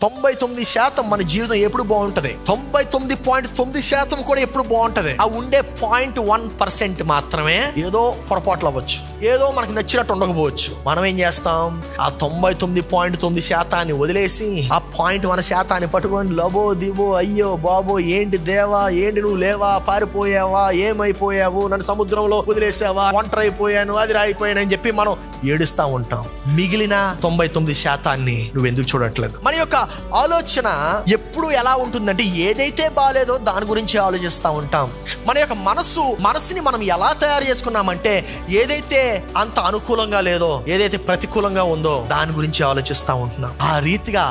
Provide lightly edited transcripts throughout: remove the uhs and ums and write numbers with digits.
99% మన జీవితం ఎప్పుడు బాగుంటది, 99.9% కూడా ఎప్పుడు బాగుంటది. ఆ ఉండే 0.1% మాత్రమే ఏదో పొరపాట్లు అవ్వచ్చు, ఏదో మనకు నచ్చినట్టు ఉండకపోవచ్చు. మనం ఏం చేస్తాం, ఆ 99.9% వదిలేసి ఆ 0.1% పట్టుకొని లబో దిబో అయ్యో బాబో ఏంటి దేవా, ఏంటి నువ్వు లేవా, పారిపోయావా, ఏమైపోయావు, నన్ను సముద్రంలో వదిలేసావా, ఒంటరి అయిపోయాను, అది రాయిపోయాను అని చెప్పి మనం ఏడుస్తా ఉంటాం. మిగిలిన 99% నువ్వు ఎందుకు చూడట్లేదు? మన యొక్క ఆలోచన ఎప్పుడు ఎలా ఉంటుందంటే, ఏదైతే బాలేదో దాని గురించి ఆలోచిస్తూ ఉంటాం. మన యొక్క మనస్సుని మనం ఎలా తయారు చేసుకున్నామంటే, ఏదైతే అంత అనుకూలంగా లేదో, ఏదైతే ప్రతికూలంగా ఉందో దాని గురించి ఆలోచిస్తూ ఉంటున్నాం. ఆ రీతిగా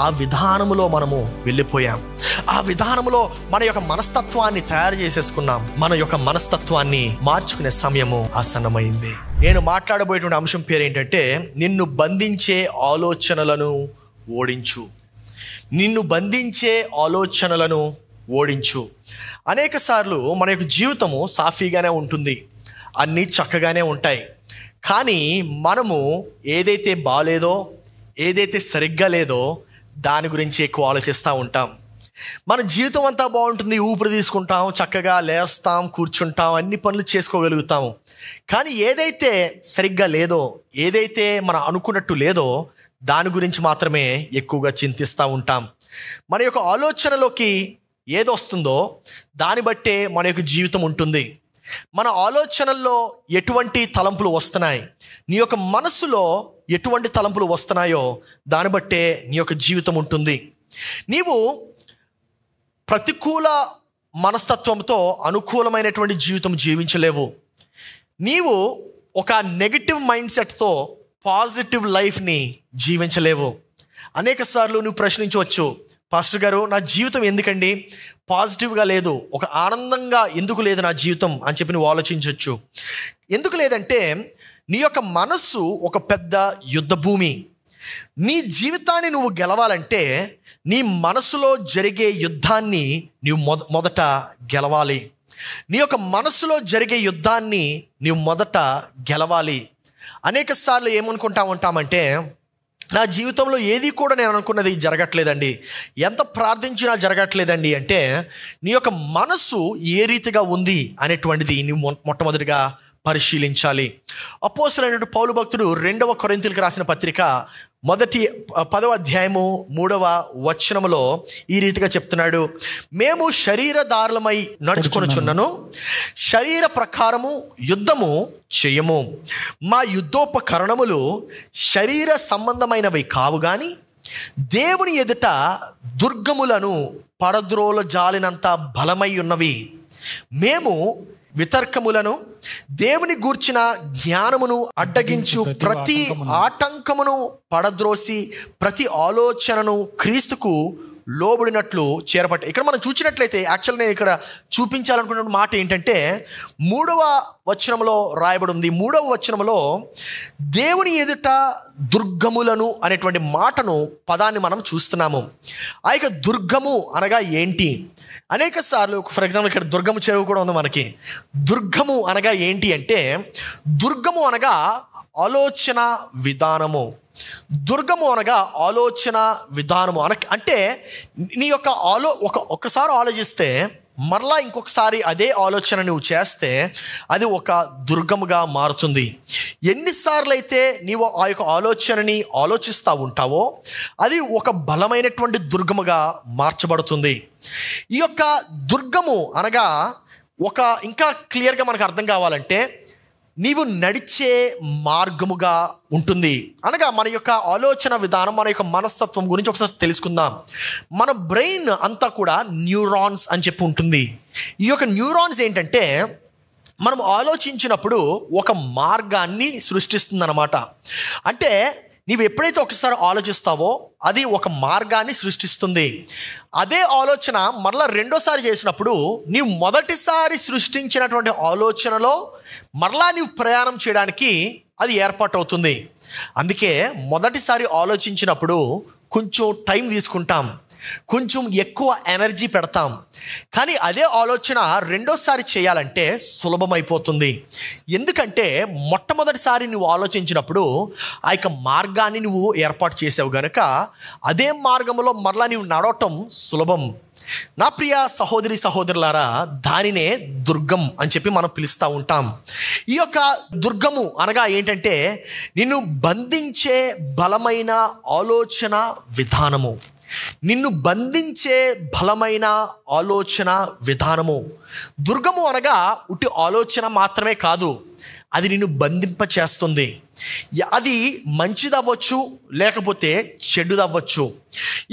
ఆ విధానములో మనము వెళ్ళిపోయాం. ఆ విధానములో మన యొక్క మనస్తత్వాన్ని తయారు చేసేసుకున్నాం. మన యొక్క మనస్తత్వాన్ని మార్చుకునే సమయము ఆసన్నమైంది. నేను మాట్లాడబోయేటువంటి అంశం పేరు ఏంటంటే, నిన్ను బంధించే ఆలోచనలను ఓడించు. నిన్ను బంధించే ఆలోచనలను ఓడించు. అనేక సార్లు మన యొక్క జీవితము సాఫీగానే ఉంటుంది, అన్నీ చక్కగానే ఉంటాయి. కానీ మనము ఏదైతే బాలేదో, ఏదైతే సరిగ్గా లేదో దాని గురించి ఎక్కువ ఆలోచిస్తూ ఉంటాం. మన జీవితం అంతా బాగుంటుంది, ఊపిరి తీసుకుంటాం, చక్కగా లేస్తాం, కూర్చుంటాం, అన్ని పనులు చేసుకోగలుగుతాము. కానీ ఏదైతే సరిగ్గా లేదో, ఏదైతే మనం అనుకున్నట్టు లేదో దాని గురించి మాత్రమే ఎక్కువగా చింతిస్తూ ఉంటాం. మన యొక్క ఆలోచనలోకి ఏది వస్తుందో దాన్ని బట్టే మన యొక్క జీవితం ఉంటుంది. మన ఆలోచనల్లో ఎటువంటి తలంపులు వస్తున్నాయి, నీ యొక్క మనస్సులో ఎటువంటి తలంపులు వస్తున్నాయో దాన్ని బట్టే నీ యొక్క జీవితం ఉంటుంది. నీవు ప్రతికూల మనస్తత్వంతో అనుకూలమైనటువంటి జీవితం జీవించలేవు. నీవు ఒక నెగటివ్ మైండ్ సెట్తో పాజిటివ్ లైఫ్ని జీవించలేవు. అనేక సార్లు నువ్వు ప్రశ్నించవచ్చు, పాస్టర్ గారు నా జీవితం ఎందుకండి పాజిటివ్గా లేదు, ఒక ఆనందంగా ఎందుకు లేదు నా జీవితం అని చెప్పి నువ్వు ఆలోచించవచ్చు. ఎందుకు లేదంటే, నీ యొక్క మనస్సు ఒక పెద్ద యుద్ధ భూమి. నీ జీవితాన్ని నువ్వు గెలవాలంటే నీ మనసులో జరిగే యుద్ధాన్ని నీవు మొదట గెలవాలి. నీ యొక్క మనసులో జరిగే యుద్ధాన్ని నీవు మొదట గెలవాలి. అనేక సార్లు ఏమనుకుంటా ఉంటామంటే, నా జీవితంలో ఏది కూడా నేను అనుకున్నది జరగట్లేదండి, ఎంత ప్రార్థించినా జరగట్లేదండి అంటే, నీ యొక్క మనస్సు ఏ రీతిగా ఉంది అనేటువంటిది నువ్వు మొట్టమొదటిగా పరిశీలించాలి. అపోస్తలుడైన పౌలు భక్తుడు 2వ కొరింథీయులకు రాసిన పత్రిక 10వ అధ్యాయము 3వ వచనములో ఈ రీతిగా చెప్తున్నాడు, మేము శరీరధారులమై నడుచుకొనుచున్నను, శరీర ప్రకారము యుద్ధము చేయము. మా యుద్ధోపకరణములు శరీర సంబంధమైనవి కావు గాని దేవుని ఎదుట దుర్గములను పడద్రోల జాలినంత బలమై ఉన్నవి. మేము వితర్కములను, దేవుని గూర్చిన జ్ఞానమును అడ్డగించు ప్రతి ఆటంకమును పడద్రోసి ప్రతి ఆలోచనను క్రీస్తుకు లోబడినట్లు చేరపట్ట. ఇక్కడ మనం చూసినట్లయితే, యాక్చువల్గా నేను ఇక్కడ చూపించాలనుకున్న మాట ఏంటంటే, 3వ వచనంలో రాయబడి ఉంది. 3వ వచనంలో దేవుని ఎదుట దుర్గములను అనేటువంటి పదాన్ని మనం చూస్తున్నాము. ఆ యొక్క దుర్గము అనగా ఏంటి? అనేక సార్లు, ఫర్ ఎగ్జాంపుల్ ఇక్కడ దుర్గము చెరువు కూడా ఉంది మనకి. దుర్గము అనగా ఏంటి అంటే, దుర్గము అనగా ఆలోచన విధానము. దుర్గము అనగా ఆలోచన విధానము అంటే నీ యొక్క ఒక్కసారి ఆలోచిస్తే మరలా ఇంకొకసారి అదే ఆలోచన నువ్వు చేస్తే అది ఒక దుర్గముగా మారుతుంది. ఎన్నిసార్లు అయితే నీవు ఆ యొక్క ఆలోచనని ఆలోచిస్తూ ఉంటావో అది ఒక బలమైనటువంటి దుర్గముగా మార్చబడుతుంది. ఈ యొక్క దుర్గము అనగా ఇంకా క్లియర్గా మనకు అర్థం కావాలంటే, నీవు నడిచే మార్గముగా ఉంటుంది. అనగా మన యొక్క ఆలోచన విధానం, మన యొక్క మనస్తత్వం గురించి ఒకసారి తెలుసుకుందాం. మన బ్రెయిన్ అంతా కూడా న్యూరాన్స్ అని చెప్పి ఉంటుంది. ఈ యొక్క న్యూరాన్స్ ఏంటంటే, మనం ఆలోచించినప్పుడు ఒక మార్గాన్ని సృష్టిస్తుంది అన్నమాట. అంటే నీవు ఎప్పుడైతే ఒకసారి ఆలోచిస్తావో అది ఒక మార్గాన్ని సృష్టిస్తుంది. అదే ఆలోచన మరలా రెండోసారి చేసినప్పుడు నీవు మొదటిసారి సృష్టించినటువంటి ఆలోచనలో మరలా నీవు ప్రయాణం చేయడానికి అది ఏర్పాటు అవుతుంది. అందుకే మొదటిసారి ఆలోచించినప్పుడు కొంచెం టైం తీసుకుంటాం, కొంచెం ఎక్కువ ఎనర్జీ పెడతాం. కానీ అదే ఆలోచన రెండోసారి చేయాలంటే సులభమైపోతుంది. ఎందుకంటే మొట్టమొదటిసారి నువ్వు ఆలోచించినప్పుడు ఆ యొక్క మార్గాన్ని నువ్వు ఏర్పాటు చేసావు గనుక అదే మార్గంలో మరలా నువ్వు నడవటం సులభం. నా ప్రియ సహోదరి సహోదరులారా, దానినే దుర్గం అని చెప్పి మనం పిలుస్తూ ఉంటాం. ఈ యొక్క దుర్గము అనగా ఏంటంటే నిన్ను బంధించే బలమైన ఆలోచన విధానము. నిన్ను బంధించే బలమైన ఆలోచన విధానము. దుర్గము అనగా ఉట్టి ఆలోచన మాత్రమే కాదు, అది నిన్ను బంధింప చేస్తుంది. అది మంచిదవ్వచ్చు, లేకపోతే చెడుదవ్వచ్చు.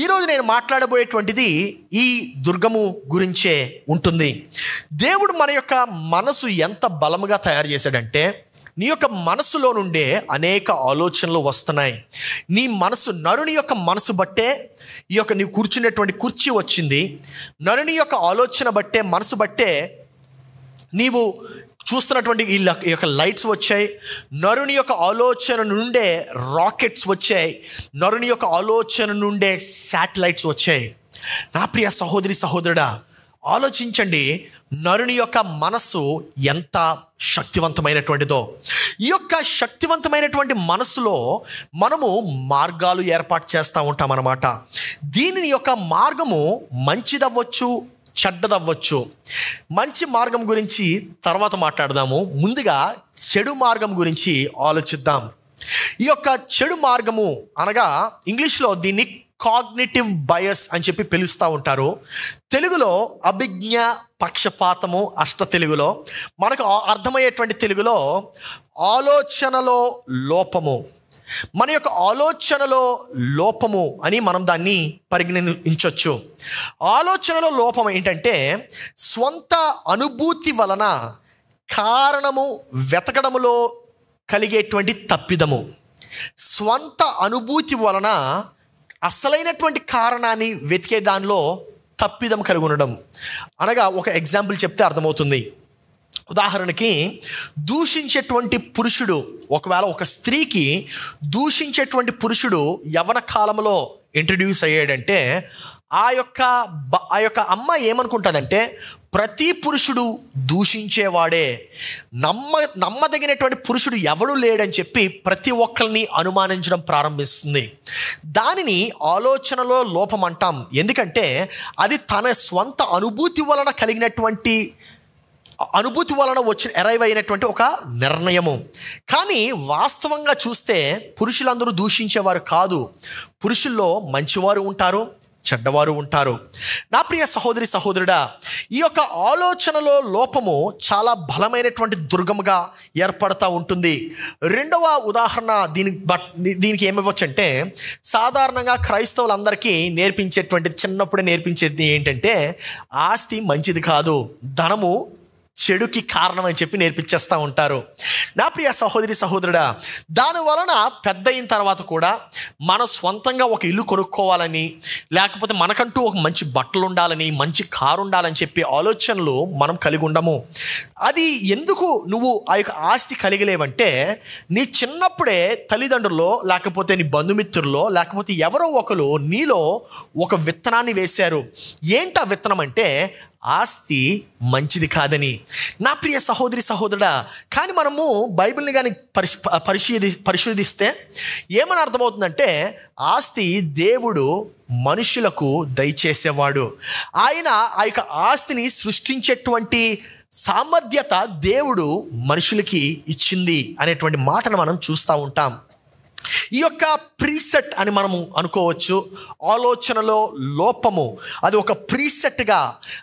ఈరోజు నేను మాట్లాడబోయేటువంటిది ఈ దుర్గము గురించే ఉంటుంది. దేవుడు మన యొక్క మనసు ఎంత బలముగా తయారు చేశాడంటే, నీ యొక్క మనసులో నుండే అనేక ఆలోచనలు వస్తున్నాయి. నీ మనసు, నరుని యొక్క మనసు బట్టే ఈ యొక్క నీవు కూర్చునేటువంటి కుర్చీ వచ్చింది. నరుని యొక్క ఆలోచన బట్టే, మనసు బట్టే నీవు చూస్తున్నటువంటి ఈ యొక్క లైట్స్ వచ్చాయి. నరుని యొక్క ఆలోచన నుండే రాకెట్స్ వచ్చాయి. నరుని యొక్క ఆలోచన నుండే శాటిలైట్స్ వచ్చాయి. నా ప్రియ సహోదరి సహోదరుడా, ఆలోచించండి, నరుని యొక్క మనస్సు ఎంత శక్తివంతమైనటువంటిదో. ఈ యొక్క శక్తివంతమైనటువంటి మనసులో మనము మార్గాలు ఏర్పాటు చేస్తూ ఉంటాం అన్నమాట. దీనిని యొక్క మార్గము మంచిదవ్వచ్చు, చెడ్డదవ్వచ్చు. మంచి మార్గం గురించి తర్వాత మాట్లాడదాము. ముందుగా చెడు మార్గం గురించి ఆలోచిద్దాం. ఈ యొక్క చెడు మార్గము అనగా ఇంగ్లీష్లో దీన్ని కాగ్నిటివ్ బయస్ అని చెప్పి పిలుస్తూ ఉంటారు. తెలుగులో అభిజ్ఞ పక్షపాతము, అష్ట తెలుగులో మనకు అర్థమయ్యేటువంటి తెలుగులో ఆలోచనలో లోపము. మన యొక్క ఆలోచనలో లోపము అని మనం దాన్ని పరిగణించవచ్చు. ఆలోచనలో లోపం ఏంటంటే స్వంత అనుభూతి వలన కారణము వెతకడములో కలిగేటువంటి తప్పిదము. స్వంత అనుభూతి వలన అసలైనటువంటి కారణాన్ని వెతికే దానిలో తప్పిదం కలిగి ఉండడం. అనగా ఒక ఎగ్జాంపుల్ చెప్తే అర్థమవుతుంది. ఉదాహరణకి, దూషించేటువంటి పురుషుడు, ఒకవేళ ఒక స్త్రీకి దూషించేటువంటి పురుషుడు యవ్వన కాలంలో ఇంట్రడ్యూస్ అయ్యాడంటే ఆ యొక్క అమ్మ ఏమనుకుంటుందంటే ప్రతి పురుషుడు దూషించేవాడే, నమ్మదగినటువంటి పురుషుడు ఎవడు లేడని చెప్పి ప్రతి ఒక్కరిని అనుమానించడం ప్రారంభిస్తుంది. దానిని ఆలోచనలో లోపం అంటాం. ఎందుకంటే అది తన స్వంత అనుభూతి వలన కలిగినటువంటి అరైవ్ అయినటువంటి ఒక నిర్ణయము. కానీ వాస్తవంగా చూస్తే పురుషులందరూ దూషించేవారు కాదు. పురుషుల్లో మంచివారు ఉంటారు, చెడ్డవారు ఉంటారు. నా ప్రియ సహోదరి సహోదరుడా, ఈ యొక్క ఆలోచనలో లోపము చాలా బలమైనటువంటి దుర్గముగా ఏర్పడుతూ ఉంటుంది. రెండవ ఉదాహరణ దీనికి ఏమివ్వచ్చు అంటే, సాధారణంగా క్రైస్తవులందరికీ నేర్పించేటువంటిది, చిన్నప్పుడే నేర్పించేది ఏంటంటే ఆస్తి మంచిది కాదు, ధనము చెడుకి కారణం అని చెప్పి నేర్పించేస్తూ ఉంటారు. నా ప్రియ సహోదరి సహోదరుడా, దాని వలన పెద్ద అయిన తర్వాత కూడా మనం స్వంతంగా ఒక ఇల్లు కొనుక్కోవాలని, లేకపోతే మనకంటూ ఒక మంచి బట్టలు ఉండాలని, మంచి కారు ఉండాలని చెప్పి ఆలోచనలు మనం కలిగి ఉండము. అది ఎందుకు నువ్వు ఆ యొక్క ఆస్తి కలిగలేవంటే, నీ చిన్నప్పుడే తల్లిదండ్రుల్లో, లేకపోతే నీ బంధుమిత్రుల్లో, లేకపోతే ఎవరో ఒకరు నీలో ఒక విత్తనాన్ని వేశారు. ఏంటా విత్తనం అంటే ఆస్తి మంచిది కాదని. నా ప్రియ సహోదరి సహోదరుడా, కానీ మనము బైబిల్ని కానీ పరిశోధిస్తే ఏమని అర్థమవుతుందంటే, ఆస్తి దేవుడు మనుషులకు దయచేసేవాడు. ఆయన ఆ యొక్క ఆస్తిని సృష్టించేటువంటి సామర్థ్యత దేవుడు మనుషులకి ఇచ్చింది అనేటువంటి మాటను మనం చూస్తూ ఉంటాం. ఈ యొక్క ప్రీసెట్ అని మనము అనుకోవచ్చు. ఆలోచనలో లోపము అది ఒక ప్రీసెట్గా,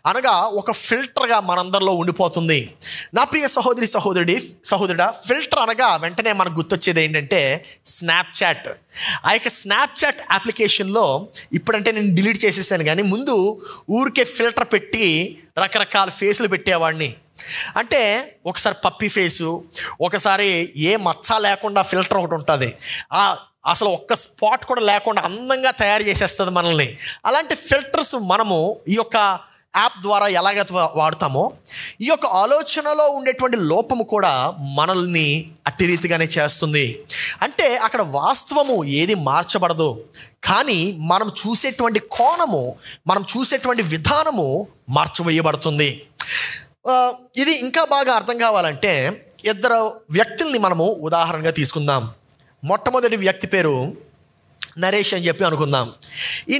అనగా ఒక ఫిల్టర్గా మనందరిలో ఉండిపోతుంది. నా ప్రియ సహోదరి సహోదరుడా, ఫిల్టర్ అనగా వెంటనే మనకు గుర్తొచ్చేది ఏంటంటే స్నాప్చాట్. ఆ యొక్క స్నాప్చాట్ అప్లికేషన్లో ఇప్పుడంటే నేను డిలీట్ చేసేసాను, కానీ ముందు ఊరికే ఫిల్టర్ పెట్టి రకరకాల ఫేసులు పెట్టేవాడిని. అంటే ఒకసారి పప్పి ఫేసు, ఒకసారి ఏ మచ్చ లేకుండా ఫిల్టర్ ఒకటి ఉంటుంది, అసలు ఒక్క స్పాట్ కూడా లేకుండా అందంగా తయారు చేసేస్తుంది మనల్ని. అలాంటి ఫిల్టర్స్ మనము ఈ యొక్క యాప్ ద్వారా ఎలాగైతే వాడతామో, ఈ యొక్క ఆలోచనలో ఉండేటువంటి లోపము కూడా మనల్ని అట్టి రీతిగానే చేస్తుంది. అంటే అక్కడ వాస్తవము ఏది మార్చబడదు, కానీ మనం చూసేటువంటి కోణము, మనం చూసేటువంటి విధానము మార్చివేయబడుతుంది. ఇది ఇంకా బాగా అర్థం కావాలంటే ఇద్దరు వ్యక్తుల్ని మనము ఉదాహరణగా తీసుకుందాం. మొట్టమొదటి వ్యక్తి పేరు నరేష్ అని చెప్పి అనుకుందాం. ఈ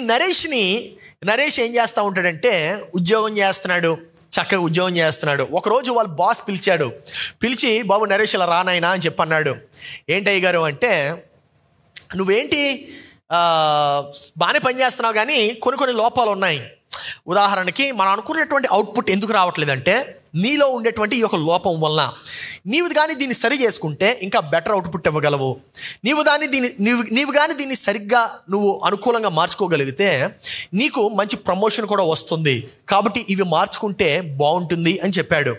నరేష్ ఏం చేస్తూ ఉంటాడంటే ఉద్యోగం చేస్తున్నాడు, చక్కగా ఉద్యోగం చేస్తున్నాడు. ఒకరోజు వాళ్ళ బాస్ పిలిచి బాబు నరేష్ ఇలా రానాయనా అని చెప్పి అన్నాడు. ఏంటయ్య గారు అంటే, నువ్వేంటి బాగానే పనిచేస్తున్నావు కానీ కొన్ని లోపాలు ఉన్నాయి. ఉదాహరణకి మనం అనుకునేటువంటి అవుట్పుట్ ఎందుకు రావట్లేదంటే నీలో ఉండేటువంటి ఈ యొక్క లోపం వలన. నీవు కానీ దీన్ని సరి చేసుకుంటే ఇంకా బెటర్ అవుట్పుట్ ఇవ్వగలవు. నీవు కానీ దీన్ని సరిగ్గా నువ్వు అనుకూలంగా మార్చుకోగలిగితే నీకు మంచి ప్రమోషన్ కూడా వస్తుంది. కాబట్టి ఇవి మార్చుకుంటే బాగుంటుంది అని చెప్పాడు.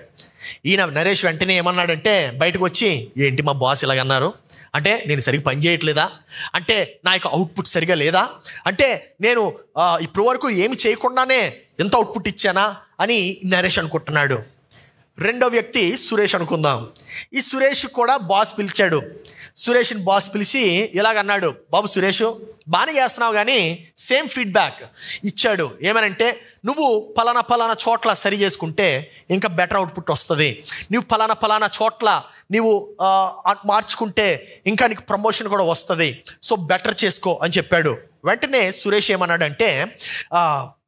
ఈయన నరేష్ వెంటనే ఏమన్నాడంటే బయటకు వచ్చి, ఏంటి మా బాస్ ఇలాగన్నారు అంటే నేను సరిగ్గా పని చేయట్లేదా, అంటే నా యొక్క అవుట్పుట్ సరిగా లేదా, అంటే నేను ఇప్పటి వరకు ఏమి చేయకుండానే ఎంత అవుట్పుట్ ఇచ్చానా అని నరేష్ అనుకుంటున్నాడు. రెండో వ్యక్తి సురేష్ అనుకుందాం. ఈ సురేష్ కూడా బాస్ పిలిచాడు. సురేష్ని బాస్ పిలిచి ఇలాగన్నాడు, బాబు సురేష్ బాగానే చేస్తున్నావు కానీ సేమ్ ఫీడ్బ్యాక్ ఇచ్చాడు. ఏమనంటే నువ్వు పలానా చోట్ల సరి చేసుకుంటే ఇంకా బెటర్ అవుట్పుట్ వస్తుంది, నువ్వు పలానా చోట్ల నీవు మార్చుకుంటే ఇంకా నీకు ప్రమోషన్ కూడా వస్తుంది, సో బెటర్ చేసుకో అని చెప్పాడు. వెంటనే సురేష్ ఏమన్నాడంటే,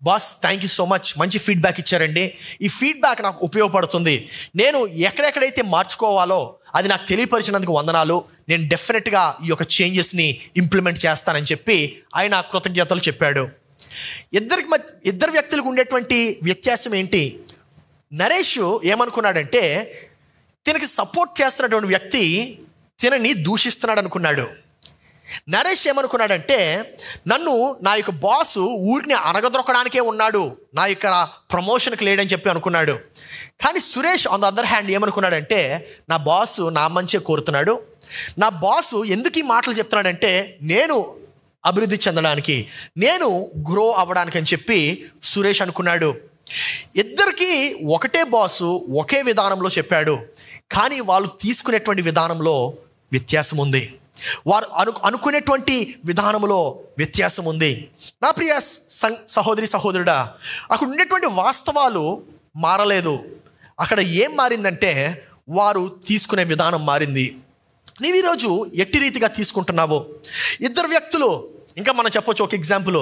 boss thank you so much, మంచి ఫీడ్బ్యాక్ ఇచ్చారండి, ఈ ఫీడ్బ్యాక్ నాకు ఉపయోగపడుతుంది, నేను ఎక్కడెక్కడైతే మార్చుకోవాలో అది నాకు తెలియపరిచినందుకు వందనాలు, నేను డెఫినెట్గా ఈ యొక్క చేంజెస్ని ఇంప్లిమెంట్ చేస్తానని చెప్పి ఆయన కృతజ్ఞతలు చెప్పాడు. ఇద్దరు వ్యక్తులకు ఉండేటువంటి వ్యత్యాసం ఏంటి? నరేష్ ఏమనుకున్నాడంటే తినకి సపోర్ట్ చేస్తున్నటువంటి వ్యక్తి తినని దూషిస్తున్నాడు అనుకున్నాడు. నరేష్ ఏమనుకున్నాడంటే నన్ను నా యొక్క బాసు ఊరిని అనగదొరకడానికే ఉన్నాడు, నా యొక్క ప్రమోషన్కి లేడని చెప్పి అనుకున్నాడు. కానీ Suresh on the other hand ఏమనుకున్నాడంటే నా బాసు నా మంచిగా కోరుతున్నాడు, నా బాసు ఎందుకు ఈ మాటలు చెప్తున్నాడంటే నేను అభివృద్ధి చెందడానికి, నేను గ్రో అవ్వడానికి అని చెప్పి సురేష్ అనుకున్నాడు. ఇద్దరికి ఒకటే బాసు ఒకే విధానంలో చెప్పాడు, కానీ వాళ్ళు తీసుకునేటువంటి విధానంలో వ్యత్యాసం ఉంది, వారు అనుకునేటువంటి విధానంలో వ్యత్యాసం ఉంది. నా ప్రియ సహోదరుడా, అక్కడ ఉండేటువంటి వాస్తవాలు మారలేదు. అక్కడ ఏం మారిందంటే వారు తీసుకునే విధానం మారింది. నీవు ఈరోజు ఎట్టి రీతిగా తీసుకుంటున్నావు? ఇద్దరు వ్యక్తులు, ఇంకా మనం చెప్పొచ్చు ఒక ఎగ్జాంపుల్,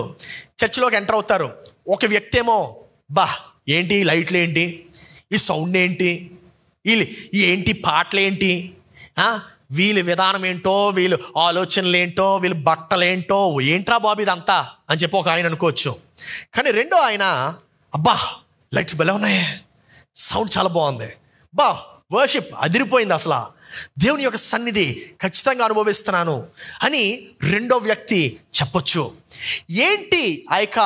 చర్చిలోకి ఎంటర్ అవుతారు. ఒక వ్యక్తి ఏమో ఏంటి లైట్లు ఏంటి, ఈ సౌండ్ ఏంటి, ఏంటి పాటలేంటి, వీళ్ళ విధానం ఏంటో, వీళ్ళు ఆలోచనలు ఏంటో, వీళ్ళ బట్టలు ఏంటో, ఏంట్రా బాబు ఇదంతా అని చెప్పి ఒక ఆయన అనుకోవచ్చు. కానీ రెండో ఆయన లైట్స్ భలే ఉన్నాయే, సౌండ్ చాలా బాగుంది, వర్షిప్ అదిరిపోయింది, అసలు దేవుని యొక్క సన్నిధి ఖచ్చితంగా అనుభవిస్తున్నాను అని రెండో వ్యక్తి చెప్పొచ్చు. ఏంటి ఆ యొక్క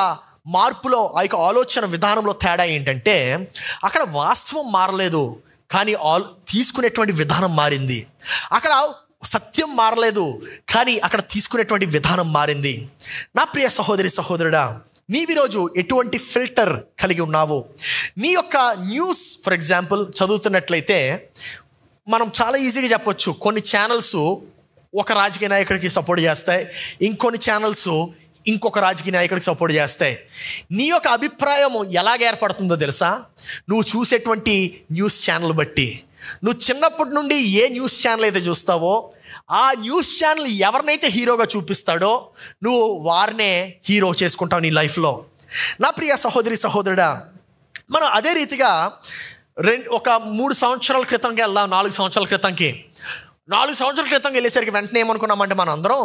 మార్పులో, ఆ యొక్క ఆలోచన విధానంలో తేడా ఏంటంటే అక్కడ వాస్తవం మారలేదు, కానీ తీసుకునేటువంటి విధానం మారింది. అక్కడ సత్యం మారలేదు, కానీ అక్కడ తీసుకునేటువంటి విధానం మారింది. నా ప్రియ సహోదరుడా, నీవిరోజు ఎటువంటి ఫిల్టర్ కలిగి ఉన్నావు? నీ యొక్క న్యూస్ ఫర్ ఎగ్జాంపుల్ చదువుతున్నట్లయితే మనం చాలా ఈజీగా చెప్పొచ్చు, కొన్ని ఛానల్స్ ఒక రాజకీయ నాయకుడికి సపోర్ట్ చేస్తాయి, ఇంకొన్ని ఛానల్స్ ఇంకొక రాజకీయ నాయకుడికి సపోర్ట్ చేస్తాయి. నీ యొక్క అభిప్రాయం ఎలాగ ఏర్పడుతుందో తెలుసా? నువ్వు చూసేటువంటి న్యూస్ ఛానల్ బట్టి. నువ్వు చిన్నప్పటి నుండి ఏ న్యూస్ ఛానల్ అయితే చూస్తావో ఆ న్యూస్ ఛానల్ ఎవరినైతే హీరోగా చూపిస్తాడో నువ్వు వారినే హీరో చేసుకుంటావు నీ లైఫ్లో. నా ప్రియ సహోదరుడా, మనం అదే రీతిగా ఒక 3 సంవత్సరాల క్రితంకి వెళ్దాం. 4 సంవత్సరాల క్రితంకి 4 సంవత్సరాల క్రితం వెళ్ళేసరికి వెంటనే ఏమనుకున్నామంటే మనం అందరం,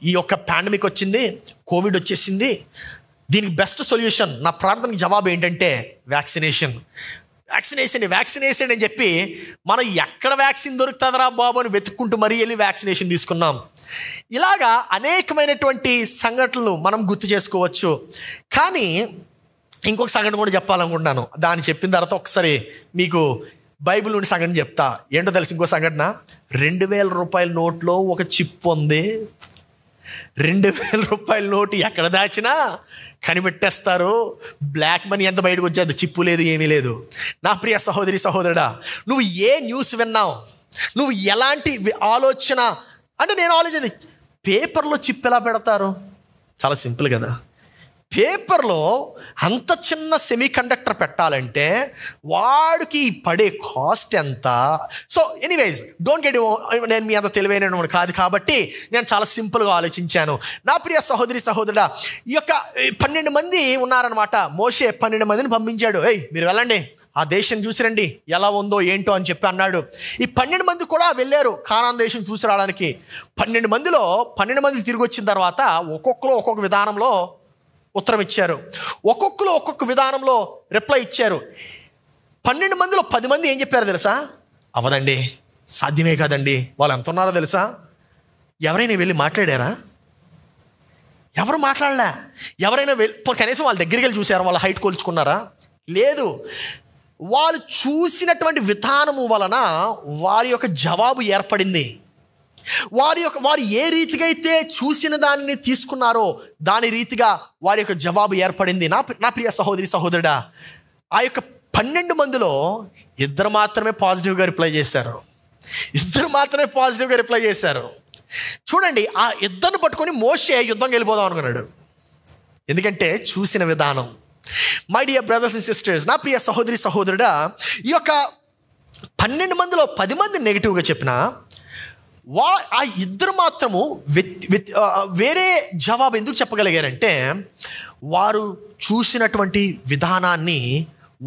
ఈ యొక్క పాండమిక్ వచ్చింది, కోవిడ్ వచ్చేసింది, దీనికి బెస్ట్ సొల్యూషన్, నా ప్రార్థనకి జవాబు ఏంటంటే వ్యాక్సినేషన్ అని చెప్పి మనం ఎక్కడ వ్యాక్సిన్ దొరుకుతుందిరా బాబు అని వెతుక్కుంటూ మరీ వెళ్ళి వ్యాక్సినేషన్ తీసుకున్నాం. ఇలాగా అనేకమైనటువంటి సంఘటనలు మనం గుర్తు చేసుకోవచ్చు. కానీ ఇంకొక సంఘటన కూడా చెప్పాలనుకుంటున్నాను. దాన్ని చెప్పిన తర్వాత ఒకసారి మీకు బైబిల్ నుండి సంఘటన చెప్తా. ఏంటో తెలుసు ఇంకో సంఘటన. 2000 రూపాయల నోట్లో ఒక చిప్ ఉంది. రూపాయల నోటు ఎక్కడ దాచినా కనిపెట్టేస్తారు. బ్లాక్ మనీ ఎంత బయటకు వచ్చేది, చిప్పు లేదు, ఏమీ లేదు. నా ప్రియ సహోదరి సహోదరుడా, నువ్వు ఏ న్యూస్ విన్నావు, నువ్వు ఎలాంటి ఆలోచన అంటే నేను ఆలోచన, పేపర్లో చిప్ ఎలా పెడతారు? చాలా సింపుల్ కదా. పేపర్లో అంత చిన్న సెమీ కండక్టర్ పెట్టాలంటే వాడికి పడే కాస్ట్ ఎంత? సో ఎనీవేస్ డోంట్ గెట్, నేను మీ అంత తెలివైన కాదు కాబట్టి నేను చాలా సింపుల్గా ఆలోచించాను. నా ప్రియ సహోదరి సహోదరుడా, ఈ యొక్క 12 మంది ఉన్నారనమాట. మోషే 12 మందిని పంపించాడు. మీరు వెళ్ళండి, ఆ దేశం చూసి రండి ఎలా ఉందో ఏంటో అని చెప్పి అన్నాడు. ఈ 12 మంది కూడా వెళ్ళారు కానాన్ దేశం చూసి రావడానికి. 12 మంది తిరిగి వచ్చిన తర్వాత ఒక్కొక్కరు ఒక్కొక్క విధానంలో ఉత్తరం ఇచ్చారు, ఒక్కొక్కరు ఒక్కొక్క విధానంలో రిప్లై ఇచ్చారు. 12 మందిలో 10 మంది ఏం చెప్పారు తెలుసా? అవదండి, సాధ్యమే కాదండి. వాళ్ళు ఎంత ఉన్నారో తెలుసా? ఎవరైనా వెళ్ళి మాట్లాడారా? ఎవరు మాట్లాడలే. ఎవరైనా కనీసం వాళ్ళ దగ్గరికి వెళ్ళి చూసారా? వాళ్ళ హైట్ కొలుచుకున్నారా? లేదు. వాళ్ళు చూసినటువంటి విధానము వలన వారి యొక్క జవాబు ఏర్పడింది. వారు ఏ రీతిగా అయితే చూసిన దానిని తీసుకున్నారో దాని రీతిగా వారి యొక్క జవాబు ఏర్పడింది. నా ప్రియ సహోదరి సహోదరుడా, ఆ యొక్క 12 మందిలో 2 మాత్రమే పాజిటివ్గా రిప్లై చేశారు. 2 మాత్రమే పాజిటివ్గా రిప్లై చేశారు. చూడండి, ఆ 2 పట్టుకొని మోషే యుద్ధంకి వెళ్ళిపోదాం అనుకున్నాడు. ఎందుకంటే చూసిన విధానం. My dear brothers and sisters, నా ప్రియ సహోదరి సహోదరుడా, ఈ యొక్క 12 మందిలో 10 మంది నెగిటివ్గా చెప్పిన ఆ 2 మాత్రము వేరే జవాబు ఎందుకు చెప్పగలిగారంటే వారు చూసినటువంటి విధానాన్ని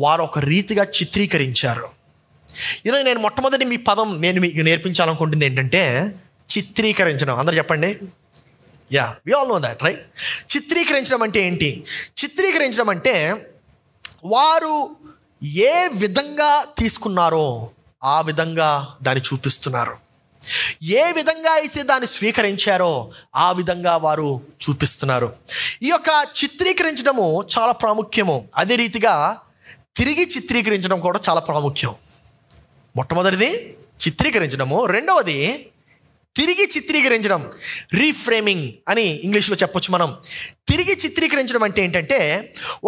వారు ఒక రీతిగా చిత్రీకరించారు. ఈరోజు నేను మొట్టమొదటి మీ పదం నేను మీకు నేర్పించాలనుకుంటుంది ఏంటంటే చిత్రీకరించడం. అందరూ చెప్పండి. We all know that, right? చిత్రీకరించడం అంటే ఏంటి? చిత్రీకరించడం అంటే వారు ఏ విధంగా తీసుకున్నారో ఆ విధంగా దాన్ని చూపిస్తున్నారు. ఏ విధంగా అయితే దాన్ని స్వీకరించారో ఆ విధంగా వారు చూపిస్తున్నారు. ఈ యొక్క చిత్రీకరించడము చాలా ప్రాముఖ్యము. అదే రీతిగా తిరిగి చిత్రీకరించడం కూడా చాలా ప్రాముఖ్యం. మొట్టమొదటిది చిత్రీకరించడము, రెండవది తిరిగి చిత్రీకరించడం, రీఫ్రేమింగ్ అని ఇంగ్లీష్లో చెప్పొచ్చు మనం. తిరిగి చిత్రీకరించడం అంటే ఏంటంటే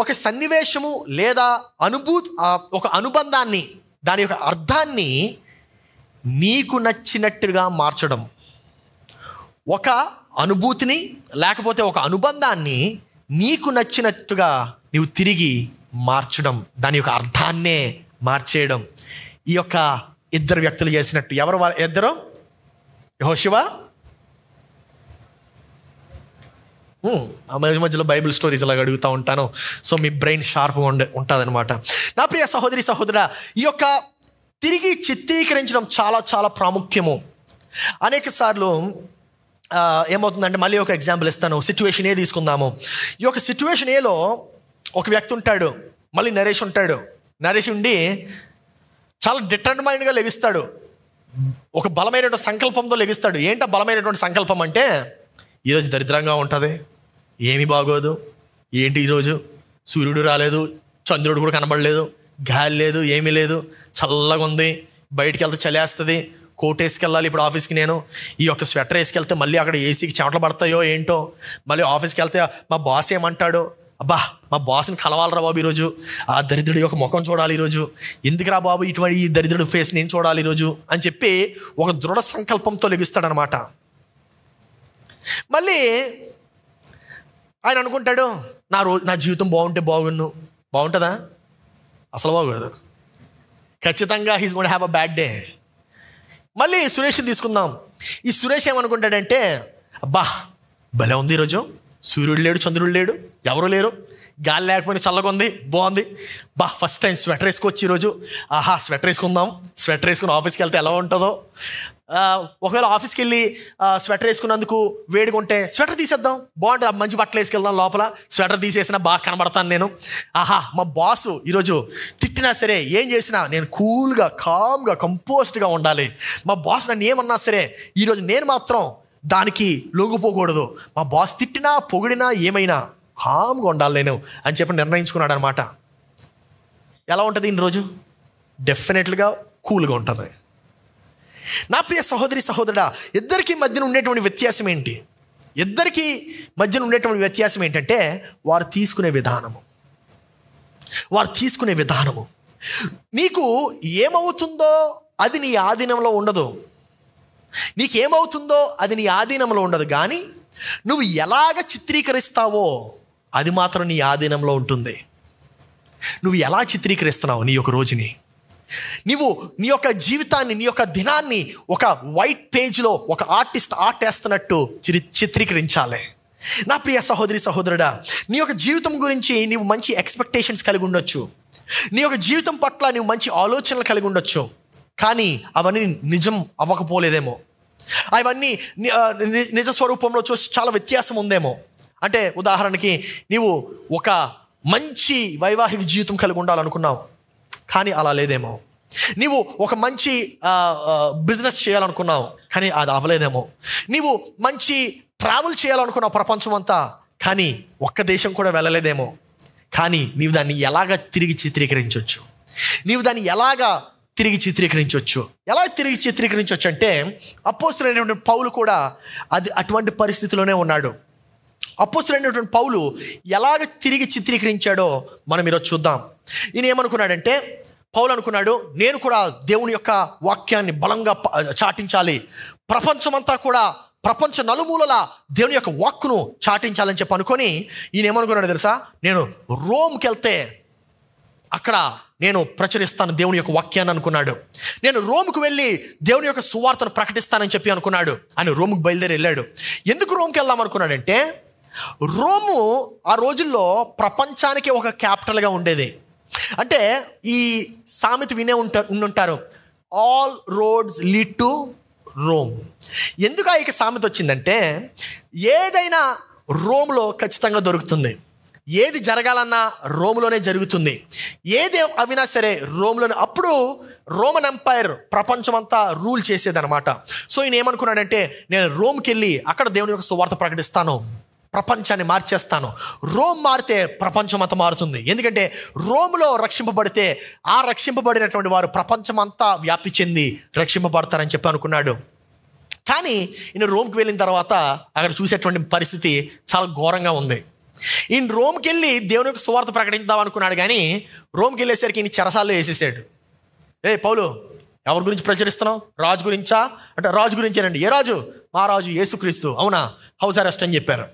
ఒక సన్నివేశము లేదా ఒక అనుబంధాన్ని, దాని యొక్క అర్థాన్ని నీకు నచ్చినట్టుగా మార్చడం. ఒక అనుభూతిని లేకపోతే ఒక అనుబంధాన్ని నీకు నచ్చినట్టుగా నీవు తిరిగి మార్చడం, దాని యొక్క అర్థాన్నే మార్చేయడం. ఈ యొక్క 2 వ్యక్తులు చేసినట్టు. ఎవరు 2? యెహోషువ, మధ్యలో బైబిల్ స్టోరీస్ అలాగ అడుగుతూ ఉంటాను. సో మీ బ్రెయిన్ షార్ప్గా ఉంటుంది అనమాట. నా ప్రియ సహోదరి సహోదరా, ఈ యొక్క తిరిగి చిత్రీకరించడం చాలా చాలా ప్రాముఖ్యము. అనేక సార్లు ఏమవుతుందంటే, మళ్ళీ ఒక ఎగ్జాంపుల్ ఇస్తాను. సిచ్యువేషన్ ఏ తీసుకుందాము. ఈ యొక్క సిచ్యువేషన్ ఏలో ఒక వ్యక్తి ఉంటాడు, మళ్ళీ నరేష్ ఉంటాడు. నరేష్ ఉండి చాలా డిటర్మైన్డ్గా లెగిస్తాడు, ఒక బలమైనటువంటి సంకల్పంతో లెగిస్తాడు. ఏంటో బలమైనటువంటి సంకల్పం అంటే, ఈరోజు దరిద్రంగా ఉంటుంది, ఏమీ బాగోదు, ఏంటి ఈరోజు సూర్యుడు రాలేదు, చంద్రుడు కూడా కనబడలేదు, గాలి లేదు, ఏమీ లేదు, చల్లగా ఉంది, బయటికి వెళ్తే చలేస్తుంది, కోట్ వేసుకెళ్ళాలి ఇప్పుడు ఆఫీస్కి. నేను ఈ యొక్క స్వెటర్ వేసుకెళ్తే మళ్ళీ అక్కడ ఏసీకి చెమటలు పడతాయో ఏంటో, మళ్ళీ ఆఫీస్కి వెళ్తే మా బాస్ ఏమంటాడో, అబ్బా మా బాస్ని కలవాలరా బాబు ఈరోజు, ఆ దరిద్రుడి యొక్క ముఖం చూడాలి ఈరోజు, ఎందుకురా బాబు ఇటువంటి ఈ దరిద్రుడి ఫేస్ నేను చూడాలి ఈరోజు అని చెప్పి ఒక దృఢ సంకల్పంతో లెగిస్తాడనమాట. మళ్ళీ ఆయన అనుకుంటాడు, నా జీవితం బాగుంటే బాగుంటుందా? అసలు బాగోదు. ఖచ్చితంగా he's going to have a bad day. మళ్ళీ సురేష్ని తీసుకుందాం. ఈ సురేష్ ఏమనుకుంటాడంటే, అబ్బా భలే ఉంది ఈరోజు, సూర్యుడు లేడు, చంద్రుడు లేడు, ఎవరు లేరు, గాలి లేకపోయినా చల్లగా ఉంది, బాగుంది, ఫస్ట్ టైం స్వెటర్ వేసుకోవచ్చు ఈరోజు, స్వెటర్ వేసుకుందాం, స్వెటర్ వేసుకుని ఆఫీస్కి వెళ్తే ఎలా ఉంటుందో. ఒకవేళ ఆఫీస్కి వెళ్ళి స్వెటర్ వేసుకున్నందుకు వేడిగా ఉంటే స్వెటర్ తీసేద్దాం, బాగుంటుంది, మంచి బట్టలు వేసుకెళ్దాం, లోపల స్వెటర్ తీసేసినా బాగా కనబడతాను నేను. మా బాసు ఈరోజు తిట్టినా సరే, ఏం చేసినా నేను కూల్గా, కామ్గా, కంపోజ్డ్గా ఉండాలి. మా బాస్ నన్ను ఏమన్నా సరే ఈరోజు నేను మాత్రం దానికి లొంగిపోకూడదు. మా బాస్ తిట్టినా పొగిడినా ఏమైనా కామ్గా ఉండాలి నేను అని చెప్పి నిర్ణయించుకున్నాడు అనమాట. ఎలా ఉంటుంది ఈరోజు? డెఫినెట్గా కూల్గా ఉంటుంది. నా ప్రియ సహోదరి సహోదరుడా, ఇద్దరికి మధ్యన ఉండేటువంటి వ్యత్యాసం ఏంటి? ఇద్దరికి మధ్యన ఉండేటువంటి వ్యత్యాసం ఏంటంటే వారు తీసుకునే విధానము. నీకు ఏమవుతుందో అది నీ ఆధీనంలో ఉండదు. నీకేమవుతుందో అది నీ ఆధీనంలో ఉండదు, కానీ నువ్వు ఎలాగ చిత్రీకరిస్తావో అది మాత్రం నీ ఆధీనంలో ఉంటుంది. నువ్వు ఎలా చిత్రీకరిస్తున్నావు నీ యొక్క రోజుని? నీవు నీ యొక్క జీవితాన్ని, నీ యొక్క దినాన్ని ఒక వైట్ పేజ్లో ఒక ఆర్టిస్ట్ ఆర్ట్ వేస్తున్నట్టు చిత్రీకరించాలి. నా ప్రియ సహోదరి సహోదరుడా, నీ యొక్క జీవితం గురించి నీవు మంచి ఎక్స్పెక్టేషన్స్ కలిగి ఉండొచ్చు. నీ యొక్క జీవితం పట్ల నీవు మంచి ఆలోచనలు కలిగి ఉండొచ్చు, కానీ అవన్నీ నిజం అవ్వకపోలేదేమో. అవన్నీ నిజ స్వరూపంలో చూసి చాలా వ్యత్యాసం ఉందేమో. అంటే ఉదాహరణకి నీవు ఒక మంచి వైవాహిక జీవితం కలిగి ఉండాలనుకున్నావు, కానీ అలా లేదేమో. నీవు ఒక మంచి బిజినెస్ చేయాలనుకున్నావు, కానీ అది అవ్వలేదేమో. నీవు మంచి ట్రావెల్ చేయాలనుకున్నావు ప్రపంచం అంతా, కానీ ఒక్క దేశం కూడా వెళ్ళలేదేమో. కానీ నీవు దాన్ని ఎలాగ తిరిగి చిత్రీకరించవచ్చు? ఎలా తిరిగి చిత్రీకరించవచ్చు అంటే, అపోస్తలుడైనటువంటి పౌలు కూడా అటువంటి పరిస్థితిలోనే ఉన్నాడు. అపోస్తలుడైనటువంటి పౌలు ఎలాగ తిరిగి చిత్రీకరించాడో మనం ఈరోజు చూద్దాం. ఈయన ఏమనుకున్నాడంటే, పౌలు అనుకున్నాడు, నేను కూడా దేవుని యొక్క వాక్యాన్ని బలంగా చాటించాలి, ప్రపంచమంతా కూడా, ప్రపంచ నలుమూలలా దేవుని యొక్క వాక్కును చాటించాలని చెప్పి అనుకొని ఈయన ఏమనుకున్నాడు తెలుసా? నేను రోమ్కి వెళ్తే అక్కడ నేను ప్రచురిస్తాను దేవుని యొక్క వాక్యాన్ని అనుకున్నాడు. నేను రోమ్కు వెళ్ళి దేవుని యొక్క సువార్తను ప్రకటిస్తానని చెప్పి అనుకున్నాడు. ఆయన రోముకు బయలుదేరి వెళ్ళాడు. ఎందుకు రోమ్కి వెళ్దాం అనుకున్నాడంటే, రోము ఆ రోజుల్లో ప్రపంచానికి ఒక క్యాపిటల్గా ఉండేది. అంటే ఈ సామెత వినే ఉండుంటారు, all roads lead to Rome. ఎందుకు ఆ యొక్క సామెత వచ్చిందంటే, ఏదైనా రోమ్లో ఖచ్చితంగా దొరుకుతుంది. ఏది జరగాలన్నా రోమ్లోనే జరుగుతుంది. ఏది అవినా సరే రోమ్లోనే. అప్పుడు రోమన్ ఎంపైర్ ప్రపంచమంతా రూల్ చేసేదన్నమాట. సో ఈయన ఏమనుకున్నాడంటే, నేను రోమ్కి వెళ్ళి అక్కడ దేవుని యొక్క సువార్త ప్రకటిస్తాను, ప్రపంచాన్ని మార్చేస్తాను. రోమ్ మారితే ప్రపంచం అంతా మారుతుంది. ఎందుకంటే రోమ్లో రక్షింపబడితే ఆ రక్షింపబడినటువంటి వారు ప్రపంచమంతా వ్యాప్తి చెంది రక్షింపబడతారని చెప్పి అనుకున్నాడు. కానీ ఈయన రోమ్కి వెళ్ళిన తర్వాత అక్కడ చూసేటువంటి పరిస్థితి చాలా ఘోరంగా ఉంది. ఈయన రోమ్కి వెళ్ళి దేవుని యొక్క సువార్త ప్రకటిద్దాం అనుకున్నాడు, కానీ రోమ్కి వెళ్ళేసరికి ఈయన చెరసాల్లో వేసేసాడు. పౌలు, ఎవరి గురించి ప్రచురిస్తున్నావు? రాజు గురించా అంటే, రాజు గురించేనండి. ఏ రాజు? మా రాజు యేసుక్రీస్తు. అవునా? హౌస్ అరెస్ట్ అని చెప్పారు.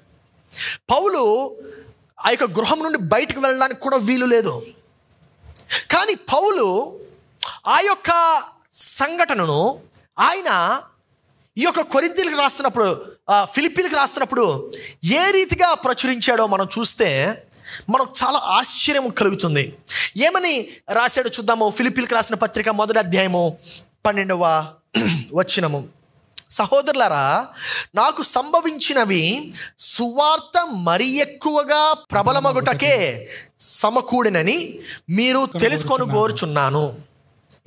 పౌలు ఆ యొక్క గృహం నుండి బయటకు వెళ్ళడానికి కూడా వీలు లేదు. కానీ పౌలు ఆ యొక్క సంఘటనను ఆయన ఈ యొక్క కొరింథీయులకు రాస్తున్నప్పుడు, ఫిలిప్పీలకు రాస్తున్నప్పుడు ఏ రీతిగా ప్రచురించాడో మనం చూస్తే మనకు చాలా ఆశ్చర్యం కలుగుతుంది. ఏమని రాశాడో చూద్దాము. ఫిలిప్పీలకు రాసిన పత్రిక 1వ అధ్యాయము 12వ వచనము. సహోదరులారా, నాకు సంభవించినవి సువార్త మరి ఎక్కువగా ప్రబలమగుటకే సమకూడినని మీరు తెలుసుకొని కోరుచున్నాను.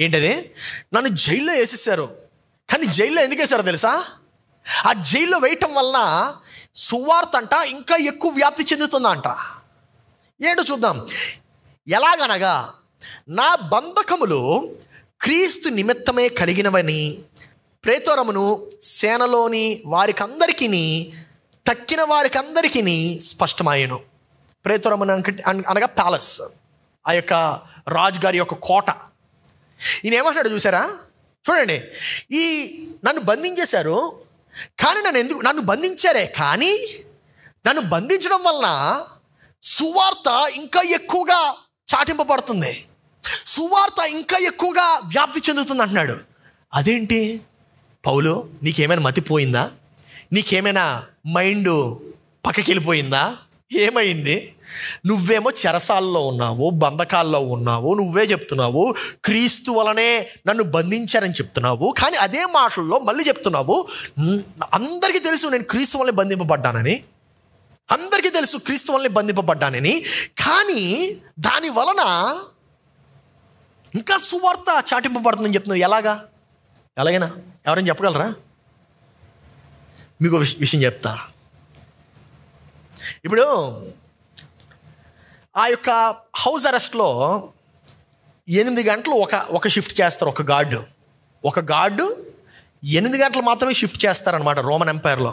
ఏంటది? నన్ను జైల్లో వేసేసారు. కానీ జైల్లో ఎందుకు వేసారో తెలుసా? ఆ జైల్లో వేయటం వలన సువార్త అంట ఇంకా ఎక్కువ వ్యాప్తి చెందుతుందంట. ఏంటో చూద్దాం. ఎలాగనగా, నా బంధకములు క్రీస్తు నిమిత్తమే కలిగినవని ప్రేతోరమును సేనలోని వారికందరికీ తక్కిన వారికందరికీ స్పష్టమాయను. ప్రేతోరమును అనగా ప్యాలెస్, ఆ యొక్క రాజుగారి యొక్క కోట. ఈయన ఏమంటాడు చూసారా? చూడండి, నన్ను బంధించేశారు, కానీ నన్ను బంధించారే, కానీ నన్ను బంధించడం వలన సువార్త ఇంకా ఎక్కువగా చాటింపబడుతుంది, సువార్త ఇంకా ఎక్కువగా వ్యాప్తి చెందుతుంది అంటున్నాడు. అదేంటి పౌలు, నీకేమైనా మతిపోయిందా? నీకేమైనా మైండ్ పక్కకి వెళ్ళిపోయిందా? ఏమైంది? నువ్వేమో చెరసాల్లో ఉన్నావు, బంధకాల్లో ఉన్నావు, నువ్వే చెప్తున్నావు క్రీస్తు వలనే నన్ను బంధించారని చెప్తున్నావు. కానీ అదే మాటల్లో మళ్ళీ చెప్తున్నావు, అందరికీ తెలుసు నేను క్రీస్తు వల్లనే బంధింపబడ్డానని, అందరికీ తెలుసు క్రీస్తు వల్లనే బంధింపబడ్డానని, కానీ దాని వలన ఇంకా సువార్త చాటింపబడుతుందని చెప్తున్నావు. ఎలాగైనా ఎవరైనా చెప్పగలరా? మీకు విషయం చెప్తా. ఇప్పుడు ఆ యొక్క హౌస్ అరెస్ట్లో 8 గంటలు ఒక షిఫ్ట్ చేస్తారు. ఒక గార్డు 8 గంటలు మాత్రమే షిఫ్ట్ చేస్తారనమాట రోమన్ ఎంపైర్లో.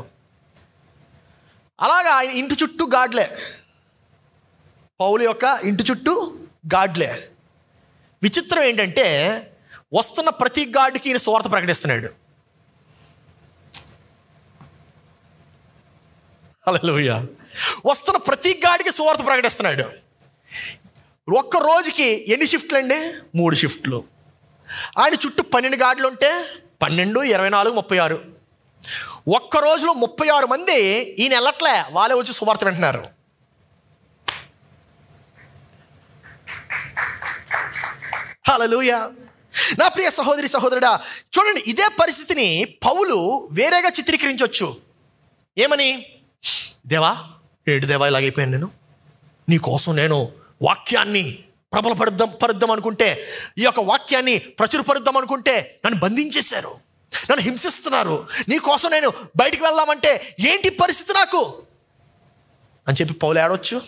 అలాగా ఆయన ఇంటి చుట్టూ గాడ్లే, పౌలు యొక్క ఇంటి చుట్టూ గాడ్లే. విచిత్రం ఏంటంటే వస్తున్న ప్రతి గాడికి ఈయన సువార్త ప్రకటిస్తున్నాడు. హల్లెలూయా. వస్తున్న ప్రతి గాడికి సువార్త ప్రకటిస్తున్నాడు. ఒక్క రోజుకి ఎన్ని షిఫ్ట్లు అండి? 3 షిఫ్ట్లు. ఆయన చుట్టూ 12 గాడులు ఉంటే 12, 24, 36. ఒక్క రోజులో 36 మంది ఈయన వెళ్ళట్లే, వాళ్ళే వచ్చి సువార్త వింటున్నారు. హల్లెలూయా. నా ప్రియ సహోదరి సహోదరుడా, చూడండి, ఇదే పరిస్థితిని పౌలు వేరేగా చిత్రీకరించవచ్చు. ఏమని? దేవా, ఏడు దేవా ఇలాగైపోయాను నేను, నీకోసం నేను వాక్యాన్ని ప్రబలపరుద్దాం అనుకుంటే, ఈ యొక్క వాక్యాన్ని ప్రచురపరుద్దాం అనుకుంటే నన్ను బంధించేశారు, నన్ను హింసిస్తున్నారు, నీకోసం నేను బయటికి వెళ్దామంటే ఏంటి పరిస్థితి నాకు అని చెప్పి పౌలు ఏడవచ్చు,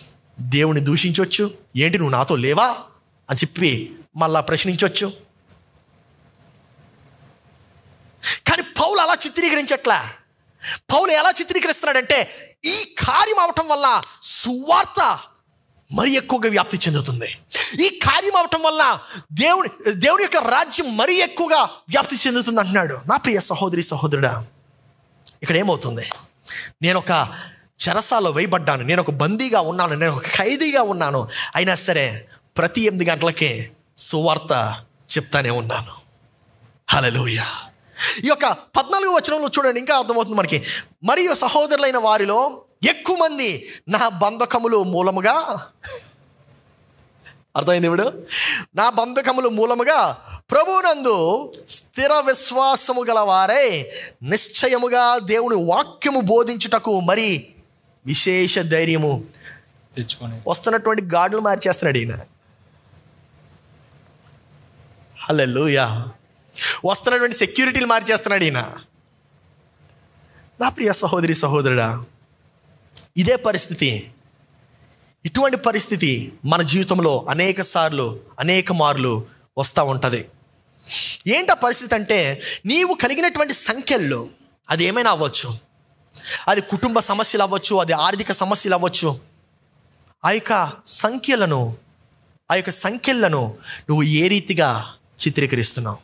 దేవుని దూషించవచ్చు. ఏంటి నువ్వు నాతో లేవా అని చెప్పి మళ్ళా ప్రశ్నించవచ్చు. కానీ పౌలు అలా చిత్రీకరించట్లా. పౌలు ఎలా చిత్రీకరిస్తున్నాడంటే, ఈ కార్యం అవటం వల్ల సువార్త మరి ఎక్కువగా వ్యాప్తి చెందుతుంది. ఈ కార్యం అవటం వల్ల దేవుని యొక్క రాజ్యం మరీ ఎక్కువగా వ్యాప్తి చెందుతుంది అంటున్నాడు. నా ప్రియ సహోదరి సహోదరుడా, ఇక్కడ ఏమవుతుంది? నేను ఒక చెరసాలో వేయబడ్డాను, నేను ఒక బందీగా ఉన్నాను, నేను ఒక ఖైదీగా ఉన్నాను. అయినా సరే ప్రతి 8 గంటలకే సువార్త చెప్తానే ఉన్నాను. హల్లెలూయా. ఈ యొక్క 14వ వచనంలో చూడండి, ఇంకా అర్థమవుతుంది మనకి. మరియు సహోదరులైన వారిలో ఎక్కువ మంది నా బంధకములు మూలముగా, అర్థమైంది ఇప్పుడు, నా బంధకములు మూలముగా ప్రభువునందు స్థిర విశ్వాసము గల వారై నిశ్చయముగా దేవుని వాక్యము బోధించుటకు మరి విశేష ధైర్యము తెచ్చుకొని వస్తున్నటువంటి గాడులు మార్చేస్తున్నాడు ఈయన. హల్లెలూయా. వస్తున్నటువంటి సెక్యూరిటీలు మార్చేస్తున్నాడు ఈయన. నా ప్రియ సహోదరి సహోదరుడా, ఇదే పరిస్థితి, ఇటువంటి పరిస్థితి మన జీవితంలో అనేక మార్లు వస్తూ ఉంటుంది. ఏంటి ఆ పరిస్థితి అంటే, నీవు కలిగినటువంటి సంఖ్యల్లో అది ఏమైనా అవ్వచ్చు, అది కుటుంబ సమస్యలు అవ్వచ్చు, అది ఆర్థిక సమస్యలు అవ్వచ్చు. ఆ యొక్క సంఖ్యలను నువ్వు ఏ రీతిగా చిత్రీకరిస్తున్నావు,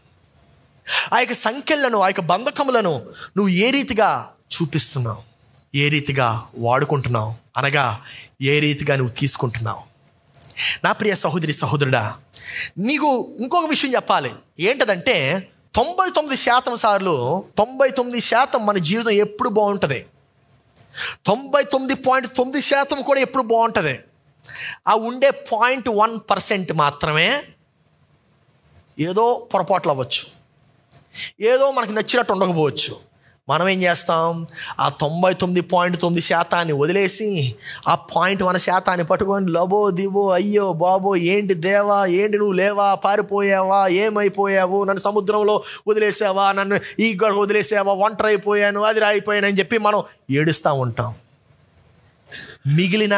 ఆ యొక్క సంఖ్యలను, ఆ యొక్క బంధకములను నువ్వు ఏ రీతిగా చూపిస్తున్నావు, ఏ రీతిగా వాడుకుంటున్నావు, అనగా ఏ రీతిగా నువ్వు తీసుకుంటున్నావు. నా ప్రియ సహోదరి సహోదరుడా, నీకు ఇంకొక విషయం చెప్పాలి. ఏంటదంటే 99% సార్లు 99% మన జీవితం ఎప్పుడు బాగుంటుంది, 99.9% కూడా ఎప్పుడు బాగుంటుంది. ఆ ఉండే 0.1% మాత్రమే ఏదో పొరపాట్లు అవ్వచ్చు, ఏదో మనకు నచ్చినట్టు ఉండకపోవచ్చు. మనం ఏం చేస్తాం? ఆ 99.9% వదిలేసి ఆ 0.1% పట్టుకొని లబో దిబో, అయ్యో బాబో, ఏంటి దేవా, ఏంటి నువ్వు లేవా, పారిపోయావా, ఏమైపోయావు, నన్ను సముద్రంలో వదిలేసావా, నన్ను ఈ గొడవ వదిలేసావా, ఒంటరి అయిపోయాను, అది రాయిపోయాను అని చెప్పి మనం ఏడుస్తూ ఉంటాం. మిగిలిన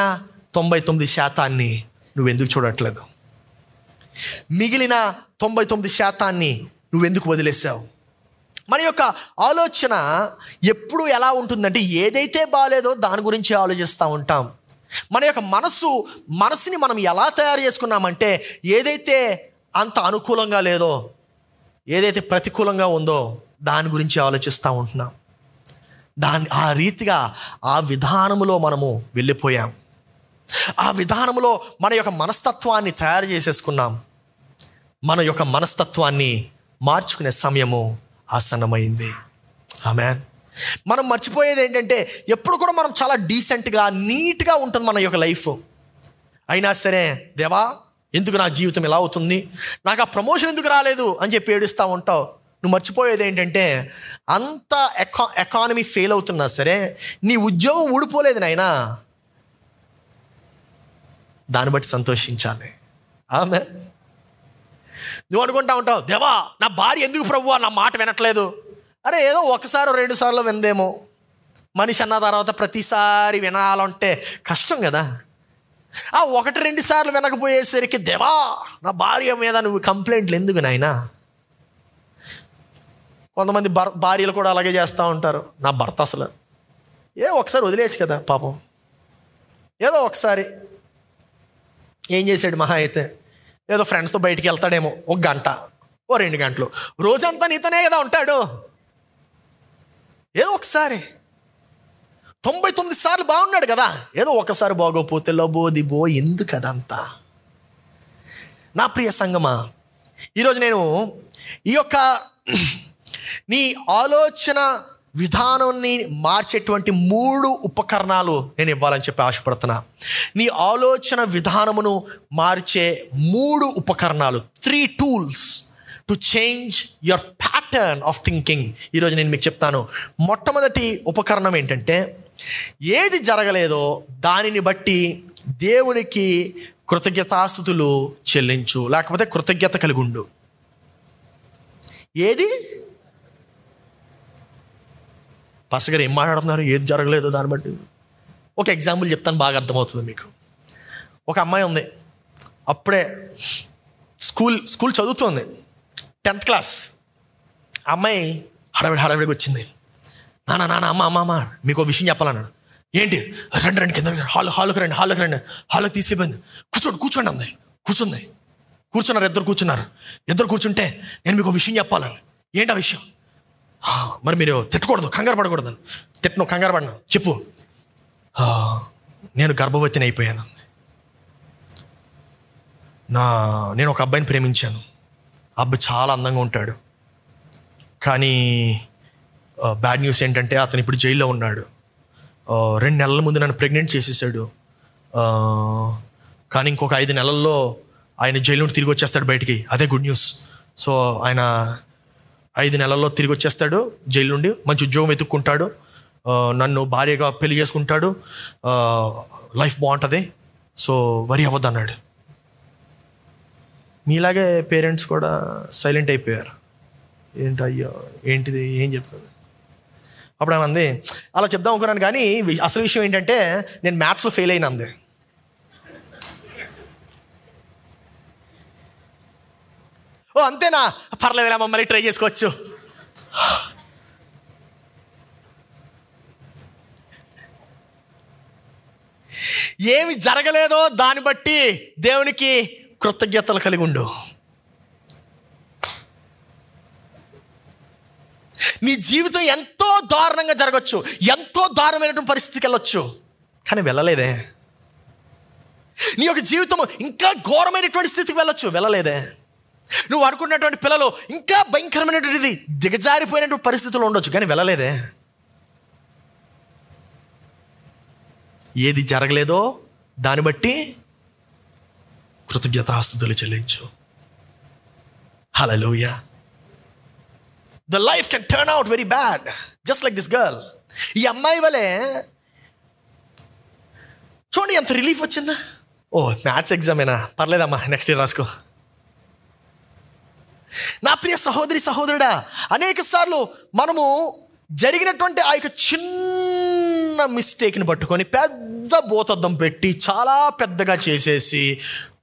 99% నువ్వెందుకు చూడట్లేదు? మిగిలిన 99% నువ్వెందుకు వదిలేసావు? మన యొక్క ఆలోచన ఎప్పుడు ఎలా ఉంటుందంటే, ఏదైతే బాగాలేదో దాని గురించి ఆలోచిస్తూ ఉంటాం. మన యొక్క మనసుని మనం ఎలా తయారు చేసుకున్నామంటే, ఏదైతే అంత అనుకూలంగా లేదో, ఏదైతే ప్రతికూలంగా ఉందో దాని గురించి ఆలోచిస్తూ ఉంటున్నాం. ఆ రీతిగా ఆ విధానములో మనము వెళ్ళిపోయాం. ఆ విధానములో మన యొక్క మనస్తత్వాన్ని తయారు చేసేసుకున్నాం. మన యొక్క మనస్తత్వాన్ని మార్చుకునే సమయము ఆసన్నమైంది. ఆమేన్. మనం మర్చిపోయేది ఏంటంటే, ఎప్పుడు కూడా మనం చాలా డీసెంట్గా, నీట్గా ఉంటుంది మన యొక్క లైఫ్. అయినా సరే, దేవా ఎందుకు నా జీవితం ఇలా అవుతుంది, నాకు ఆ ప్రమోషన్ ఎందుకు రాలేదు అని చెప్పి ఏడుస్తూ ఉంటావు. నువ్వు మర్చిపోయేది ఏంటంటే, అంత ఎకానమీ ఫెయిల్ అవుతున్నా సరే నీ ఉద్యోగం ఊడిపోలేదు నాయనా, దాన్ని బట్టి సంతోషించాలి. ఆమేన్. నువ్వు అనుకుంటా ఉంటావు, దేవా నా భార్య ఎందుకు ప్రభువా నా మాట వినట్లేదు. అరే ఏదో 1-2 సార్లు విందేమో, మనిషి అన్న తర్వాత ప్రతిసారి వినాలంటే కష్టం కదా. ఆ 1-2 సార్లు వినకపోయేసరికి, దేవా నా భార్య మీద నువ్వు కంప్లైంట్లు ఎందుకు నాయనా. కొంతమంది భార్యలు కూడా అలాగే చేస్తూ ఉంటారు. నా భర్త అసలు ఒకసారి వదిలేయచ్చు కదా పాపం. ఏదో ఒకసారి ఏం చేశాడు మహా అయితే, ఏదో ఫ్రెండ్స్తో బయటికి వెళ్తాడేమో 1 గంట, 2 గంటలు, రోజంతా నీతోనే కదా ఉంటాడు. ఏదో ఒకసారి 99 సార్లు బాగున్నాడు కదా, ఏదో ఒకసారి బాగోపోతే లబోదిబో ఎందుకు అదంతా? నా ప్రియ సంగమా, ఈరోజు నేను ఈ యొక్క నీ ఆలోచన విధానాన్ని మార్చేటువంటి 3 ఉపకరణాలు నేను ఇవ్వాలని చెప్పి ఆశపడుతున్నా. నీ ఆలోచన విధానమును మార్చే 3 ఉపకరణాలు, 3 tools to change your pattern of thinking. ఈరోజు నేను మీకు చెప్తాను. మొట్టమొదటి ఉపకరణం ఏంటంటే, ఏది జరగలేదో దానిని బట్టి దేవునికి కృతజ్ఞతాస్తుతులు చెల్లించు, లేకపోతే కృతజ్ఞత కలిగి ఉండు. ఏది పాస్టర్ గారు ఏం మాట్లాడుతున్నారు, ఏది జరగలేదో దాన్ని బట్టి? ఒక ఎగ్జాంపుల్ చెప్తాను, బాగా అర్థమవుతుంది మీకు. ఒక అమ్మాయి ఉంది, అప్పుడే స్కూల్ చదువుతుంది, 10th క్లాస్. అమ్మాయి హడావిడిగా వచ్చింది. నాన్న అమ్మ మీకు విషయం చెప్పాలన్నాడు. ఏంటి? రండి కింద, హాల్లోకి రండి. హాల్లోకి తీసుకెళ్ళిపోయింది. కూర్చోండి అంది. కూర్చున్నారు, ఇద్దరు కూర్చుంటే నేను మీకు విషయం చెప్పాలని. ఏంటి ఆ విషయం? మరి మీరు తిట్టకూడదు, కంగారు పడకూడదు. కంగారు పడినా, చెప్పు. నేను గర్భవతిని అయిపోయాను. నేను ఒక అబ్బాయిని ప్రేమించాను. అబ్బాయి చాలా అందంగా ఉంటాడు, కానీ బ్యాడ్ న్యూస్ ఏంటంటే అతను ఇప్పుడు జైల్లో ఉన్నాడు. 2 నెలల ముందు నన్ను ప్రెగ్నెంట్ చేసేసాడు. కానీ ఇంకొక 5 నెలల్లో ఆయన జైలు నుండి తిరిగి వచ్చేస్తాడు బయటికి. అదే గుడ్ న్యూస్. సో ఆయన 5 నెలల్లో తిరిగి వచ్చేస్తాడు జైలు నుండి, మంచి ఉద్యోగం వెతుక్కుంటాడు, నన్ను భార్యగా పెళ్లి చేసుకుంటాడు, లైఫ్ బాగుంటుంది. సో వరి అవ్వద్దు అన్నాడు. మీలాగే పేరెంట్స్ కూడా సైలెంట్ అయిపోయారు. అయ్యో ఏంటిది, ఏం చెప్తాను? అప్పుడు ఏమంది, అలా చెప్దాం అనుకున్నాను, కానీ అసలు విషయం ఏంటంటే నేను మ్యాథ్స్లో ఫెయిల్ అయినా అంది. ఓ అంతేనా, పర్లేదురా మమ్మల్ని ట్రై చేసుకోవచ్చు. ఏమి జరగలేదో దాన్ని బట్టి దేవునికి కృతజ్ఞతలు కలిగి ఉండు. నీ జీవితం ఎంతో దారుణంగా జరగచ్చు, ఎంతో దారుణమైనటువంటి పరిస్థితికి వెళ్ళొచ్చు, కానీ వెళ్ళలేదే. నీ యొక్క జీవితం ఇంకా ఘోరమైనటువంటి స్థితికి వెళ్ళలేదే. నువ్వు అనుకున్నటువంటి పిల్లలు ఇంకా భయంకరమైనటువంటిది దిగజారిపోయినటువంటి పరిస్థితుల్లో ఉండొచ్చు, కానీ వెళ్ళలేదే. ఏది జరగలేదో దాన్ని బట్టి కృతజ్ఞతాస్తుతులు చెల్లించు. హల్లెలూయా. The life can turn out very bad, just like this girl. ఈ అమ్మాయి వలె చూడండి ఎంత రిలీఫ్ వచ్చిందా. ఓ మ్యాథ్స్ ఎగ్జామేనా, పర్లేదమ్మా నెక్స్ట్ ఇయర్ రాసుకో. నా ప్రియ సహోదరుడా, అనేక సార్లు మనము జరిగినటువంటి ఆ యొక్క చిన్న మిస్టేక్ని పట్టుకొని పెద్ద బోతద్దం పెట్టి చాలా పెద్దగా చేసేసి,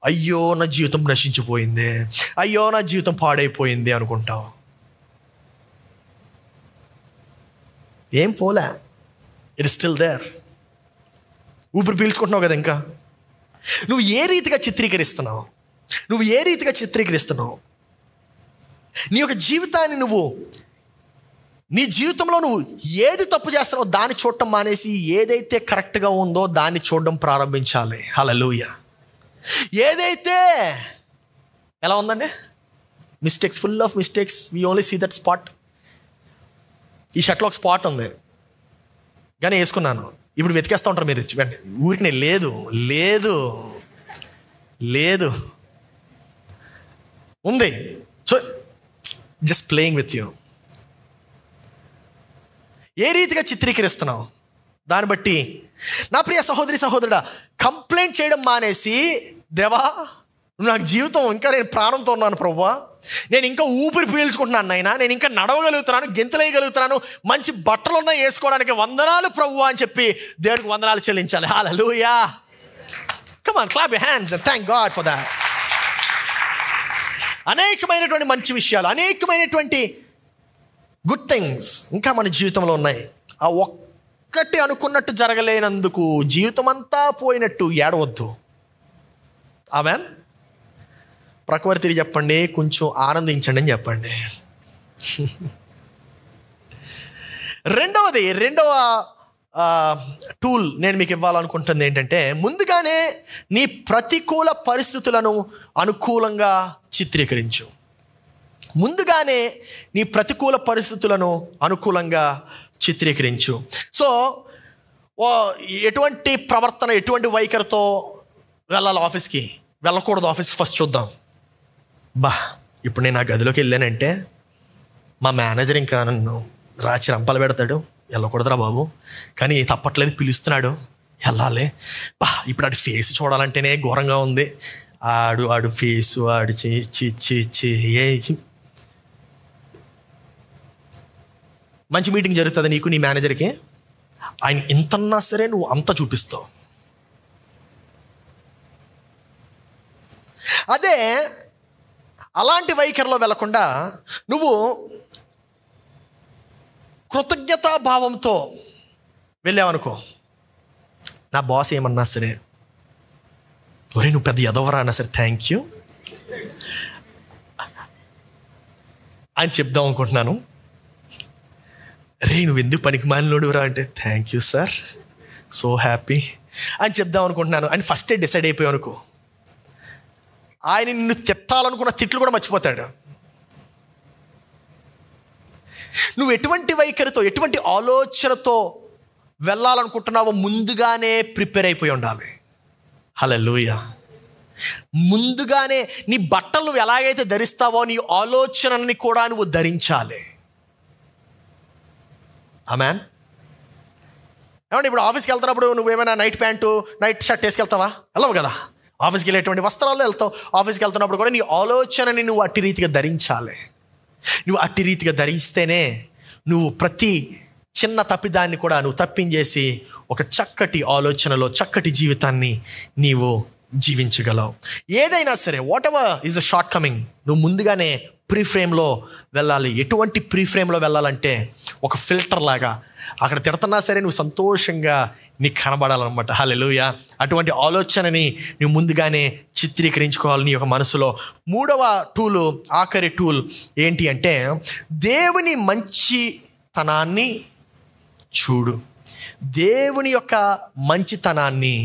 అయ్యో నా జీవితం నశించిపోయింది, అయ్యో నా జీవితం పాడైపోయింది అనుకుంటావు. ఏం పోలే, ఇట్ ఇస్ స్టిల్ దేర్. ఊపిరి పీల్చుకుంటున్నావు కదా. ఇంకా నువ్వు ఏ రీతిగా చిత్రీకరిస్తున్నావు, నీ యొక్క జీవితాన్ని నీ జీవితంలో నువ్వు ఏది తప్పు చేస్తున్నావు దాన్ని చూడటం మానేసి ఏదైతే కరెక్ట్గా ఉందో దాన్ని చూడడం ప్రారంభించాలి. హల్లెలూయా. ఏదైతే ఎలా ఉందండి, mistakes, full of mistakes, we only see that spot. ఈ షర్ట్లో ఒక స్పాట్ ఉంది కానీ వేసుకున్నాను, ఇప్పుడు వెతికేస్తూ ఉంటారు మీరు ఊరికి. నేను లేదు ఉంది. So just playing with you. ఏ రీతిగా చిత్రీకరిస్తున్నావు దాన్ని బట్టి. నా ప్రియ సహోదరుడా, కంప్లైంట్ చేయడం మానేసి, దేవా నాకు జీవితం ఇంకా, నేను ప్రాణంతో ఉన్నాను ప్రభువా, నేను ఇంకా ఊపిరి పీల్చుకుంటున్నాను నాయనా, నేను ఇంకా నడవగలుగుతున్నాను, గెంతులేయగలుగుతున్నాను, మంచి బట్టలు ఉన్నాయి వేసుకోవడానికి, వందనాలు ప్రభువా అని చెప్పి దేవుడికి వందనాలు చెల్లించాలి. Hallelujah. Come on, clap your hands and thank God for that. అనేకమైనటువంటి మంచి విషయాలు, అనేకమైనటువంటి గుడ్ థింగ్స్ ఇంకా మన జీవితంలో ఉన్నాయి. ఆ ఒక్క ఒక్కటి అనుకున్నట్టు జరగలేనందుకు జీవితం అంతా పోయినట్టు ఏడవద్దు. ఆమేన్. ప్రక్కవారు తిరిగి చెప్పండి, కొంచెం ఆనందించండి అని చెప్పండి. రెండవ టూల్ నేను మీకు ఇవ్వాలనుకుంటుంది ఏంటంటే, ముందుగానే నీ ప్రతికూల పరిస్థితులను అనుకూలంగా చిత్రీకరించు. ముందుగానే నీ ప్రతికూల పరిస్థితులను అనుకూలంగా చిత్రీకరించు. సో ఎటువంటి ప్రవర్తన, ఎటువంటి వైఖరితో వెళ్ళాలి ఆఫీస్కి, వెళ్ళకూడదు ఆఫీస్కి ఫస్ట్ చూద్దాం. ఇప్పుడు నేను ఆ గదిలోకి వెళ్ళానంటే మా మేనేజర్ ఇంకా నన్ను రాచి రంపాలు పెడతాడు, వెళ్ళకూడదురా బాబు, కానీ తప్పట్లేదు, పిలుస్తున్నాడు, వెళ్ళాలి. ఇప్పుడు ఆడి ఫేస్ చూడాలంటేనే ఘోరంగా ఉంది. ఆడు ఫేసు, ఆడు చేయి. మంచి మీటింగ్ జరుగుతుంది నీకు, నీ మేనేజర్కి. ఆయన ఎంతన్నా సరే నువ్వు అంత చూపిస్తావు. అదే అలాంటి వైఖరిలో వెళ్లకుండా నువ్వు కృతజ్ఞతాభావంతో వెళ్ళావనుకో, నా బాస్ ఏమన్నా సరే, ఒరే నువ్వు పెద్ద ఎదవరా అన్నా సరే థ్యాంక్ యూ అని చెప్దాం అనుకుంటున్నాను. రే నువ్వు ఎందుకు పనికి మాలినోడురా అంటే thank you sir, so happy అని చెప్దాం అనుకుంటున్నాను అని ఫస్టే డిసైడ్ అయిపోయావు అనుకో, ఆయన నిన్ను తిట్టాలనుకున్న తిట్లు కూడా మర్చిపోతాడు. నువ్వు ఎటువంటి వైఖరితో, ఎటువంటి ఆలోచనతో వెళ్ళాలనుకుంటున్నావో ముందుగానే ప్రిపేర్ అయిపోయి ఉండాలి. హల్లెలూయా. ముందుగానే నీ బట్టలు నువ్వు ఎలాగైతే ధరిస్తావో నీ ఆలోచనని కూడా నువ్వు ధరించాలి. ఆమేన్. ఏమంటే ఇప్పుడు ఆఫీస్కి వెళ్తున్నప్పుడు నువ్వేమైనా నైట్ ప్యాంటు, నైట్ షర్ట్ వేసుకెళ్తావా? వెళ్ళవు కదా. ఆఫీస్కి వెళ్ళేటువంటి వస్త్రాల్లో వెళ్తావు. ఆఫీస్కి వెళ్తున్నప్పుడు కూడా నీ ఆలోచనని నువ్వు అట్టి రీతిగా ధరించాలి. నువ్వు అట్టి రీతిగా ధరిస్తేనే నువ్వు ప్రతి చిన్న తప్పిదాన్ని కూడా నువ్వు తప్పించేసి ఒక చక్కటి ఆలోచనలో చక్కటి జీవితాన్ని నీవు జీవించగలవు. ఏదైనా సరే, what ever is the short coming, నువ్వు ముందుగానే ప్రీ ఫ్రేమ్లో వెళ్ళాలి. ఎటువంటి ప్రీ ఫ్రేమ్లో వెళ్ళాలంటే ఒక ఫిల్టర్ లాగా, అక్కడ తిడుతున్నా సరే నువ్వు సంతోషంగా నీకు కనబడాలన్నమాట. హల్లెలూయా. అటువంటి ఆలోచనని నువ్వు ముందుగానే చిత్రీకరించుకోవాలి నీ యొక్క మనసులో. మూడవ టూలు, ఆఖరి టూల్ ఏంటి అంటే, దేవుని మంచితనాన్ని చూడు. దేవుని యొక్క మంచితనాన్ని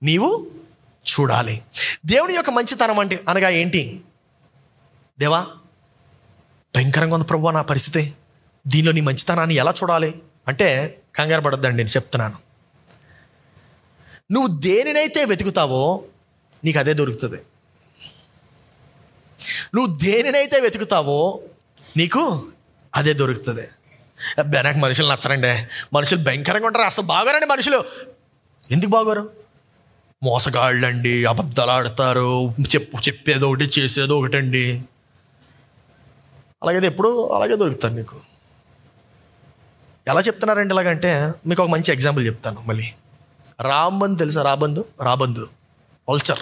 నీవు చూడాలి. దేవుని యొక్క మంచితనం అంటే అనగా ఏంటి? దేవా భయంకరంగా ఉంది ప్రభువా నా పరిస్థితి, దీనిలో నీ మంచితనాన్ని ఎలా చూడాలి అంటే, కంగారు పడొద్దండి, నేను చెప్తున్నాను. నువ్వు దేనినైతే వెతుకుతావో నీకు అదే దొరుకుతుంది. నువ్వు దేనినైతే వెతుకుతావో నీకు అదే దొరుకుతుంది. నాకు మనుషులు నచ్చరండి, మనుషులు భయంకరంగా ఉంటారు, అసలు బాగోరండి మనుషులు. ఎందుకు బాగోరు? మోసగాళ్ళండి, అబద్ధాలు ఆడతారు, చెప్పేది ఒకటి చేసేది ఒకటండి. అలాగే ఎప్పుడు అలాగే దొరుకుతారు నీకు. ఎలా చెప్తున్నారండి ఇలాగంటే, మీకు ఒక మంచి ఎగ్జాంపుల్ చెప్తాను మళ్ళీ. రాబందు తెలుసా? రాబందు వల్చర్.